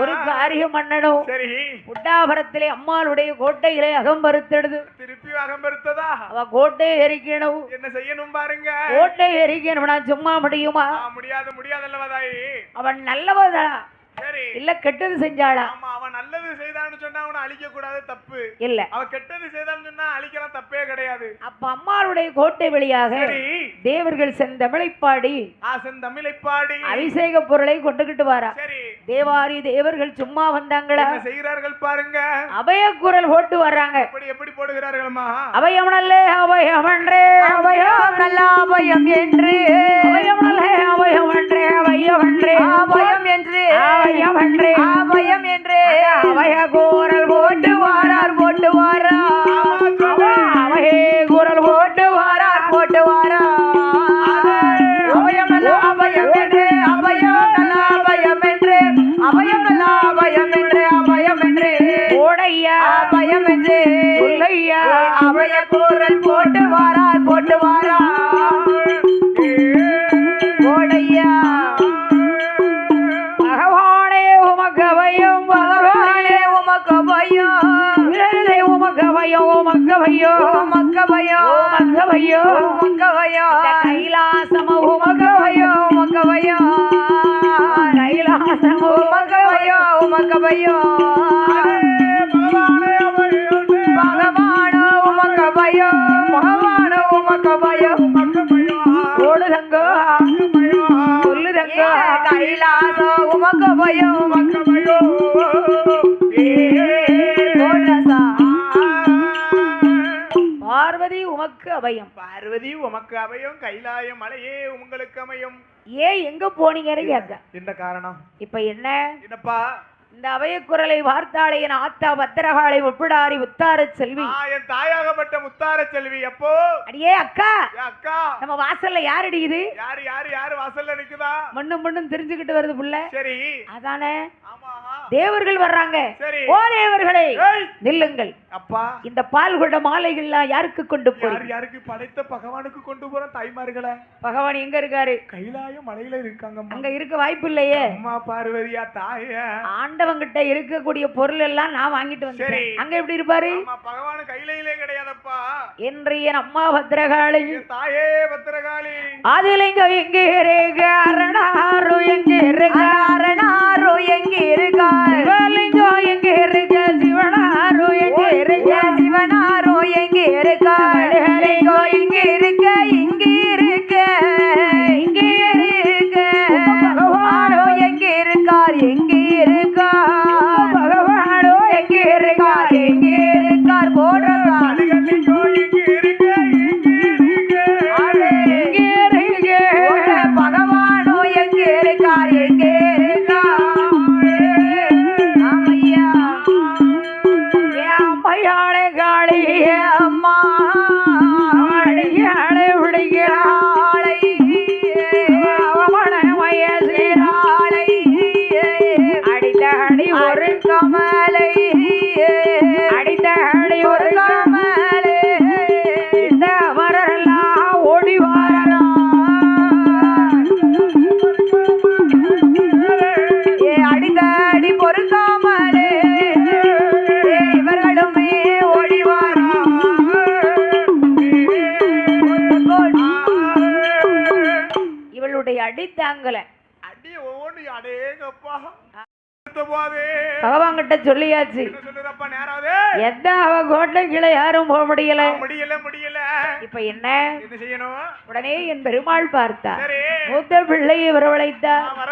ஒரு காரியம் பண்ணணும். சரி. புட்டாபுரத்திலே அம்மாளுடைய கோட்டையிலே அகம்பருத்தெடுது. திருப்பி அகம்பருத்ததா? அவ கோட்டையை எரிக்கணும். என்ன செய்யணும் பாருங்க. கோட்டையை எரிக்கணும்னா சும்மா முடியுமா? முடியாதல்லவா தாயி. அவன் நல்லவதா சரி. இல்ல கெட்டது செஞ்சாளா? ஆமா அவன் நல்லது செய்தான்னு சொன்னா அவனை அழிக்க கூடாது, தப்பு இல்ல. அவன் கெட்டது செய்தான்னு சொன்னா அழிக்கலாம், தப்பே கிடையாது. அப்ப அம்மாளுடைய கோட்டை வழியாக தேவர்கள் செந்தமிழைப்பாடி செந்தமிழைப்பாடி அபிஷேக பொருளை கொண்டுகிட்டு வாரா. சரி. தேவாரி தேவர்கள் சும்மா வந்தாங்களா? என்ன செய்கிறார்கள் பாருங்க. அபய குரல் போட்டு வர்றாங்க. எப்படி போடுகிறார்கள்மா? அபயம் நல்லே அபயம் என்றே அபயம் நல்ல அபயம் என்று அபயம் நல்லே அபயம் என்றே அபயம் என்றே அபயம் என்று அபயம் என்றே அபயம் என்றே அபய குரல் போட்டு வாரார் போட்டு வாரா அபய குரல் போட்டு வாரார் போட்டு வாரா அபயம் நல்ல அபயம் என்று அபயம் நல்ல அபயம் என்று அபயம் நல்ல அபயம் என்று அபயம் என்று ஓடையா அபயம் என்று சொல்லையா அபய குரல் போட்டு வாரார் போட்டு வாரா ஓடையா பகவானே உமக்கு பயம் பகவானே உமக்கு பயம் உமக்கு பயம் உமக்கு பயம் உமக்கு பயம் உமக்கு பயம் உமக்கு பயம் கைலாசம் உமக்கு பயம் உமக்கு பயம் கைலாசம் உமக்கு பயம் உமக்கு பயம் பகவானோ உமக்கு பயம் பகவானோ உமக்கு பயம் ஓடுதங்கோ சொல்லுதங்கோ கைலாசம் உமக்கு பயம் உமக்கு பயம் பார்வதி உமக்கு அபயம் பார்வதி உமக்கு அபயம் கைலாயம் மலையே உங்களுக்கு அமையும். ஏன் எங்க போனீங்கன்னு கேட்க. என்ன காரணம்? இப்ப என்னப்பா? இந்த அபய குரலை வார்த்தாளே என் ஆத்தா பத்திரகாளை ஒப்பிடாரி உத்தார செல்வி என் தாயாகப்பட்ட முத்தார செல்வி. எப்போ அடியே அக்கா அக்கா நம்ம வாசல்ல யார் அடிக்குது? யாரு யாரு யாரு வாசல்ல நிக்குதா? மண்ணும் தெரிஞ்சுக்கிட்டு வருது புள்ள. சரி. அதானே தேவர்கள் வர்றாங்க. சரி. ஓ தேவர்களே நில்லுங்கள். அப்பா இந்த பால் கொண்ட மாலைகள்லாம் யாருக்கு கொண்டு போய்? யாருக்கு படைத்த பகவானுக்கு கொண்டு போற தாய்மார்களே. பகவான் எங்க இருக்காரு? கைலாயம் மலையில இருக்காங்க. அங்க இருக்க வாய்ப்பு இல்லையே. அம்மா பார்வதியா தாயே. ஆண்டவங்கிட்ட இருக்கக்கூடிய பொருள் எல்லாம் நான் வாங்கிட்டு வந்தேன். அங்க எப்படி இருப்பாரு? பகவான் கையிலே கிடையாதப்பா. என்று என் அம்மா பத்திரகாளி தாயே பத்திரகாளி. அதுலங்க எங்க இருக்க அரணாரு எங்க இருக்க அரணாரு எங்க இருக்கா சிவலிங்கோ எங்க இருக்க சிவனாரு எங்க இருக்க சிவனாரு எங்க இருக்கா லிங்கோ எங்க இருக்க இங்க இருக்க இங்க இருக்க பகவானோ எங்க இருக்கார் எங்க இருக்கா பகவானோ எங்க இருக்கார் எங்க இருக்கார் போடுறா லிங்கோ எங்க இருக்க இங்க இருக்க பகவானோ எங்க இருக்கார் எங்க இருக்கா அடி தாங்கல. அடி ஒவ்வொன்னு அடேங்கப்பா போதே பகவான் கிட்ட சொல்லியாச்சு. என்ன சொல்லுறப்பா நேராவது எந்த அவ கோட்டைக்குள்ள யாரும் போக முடியல. முடியல. இப்ப என்ன செய்யணும்? உடனே என் பெருமாள் பார்த்தா. சரி மூத்த பிள்ளையை வரவழைத்தா. வர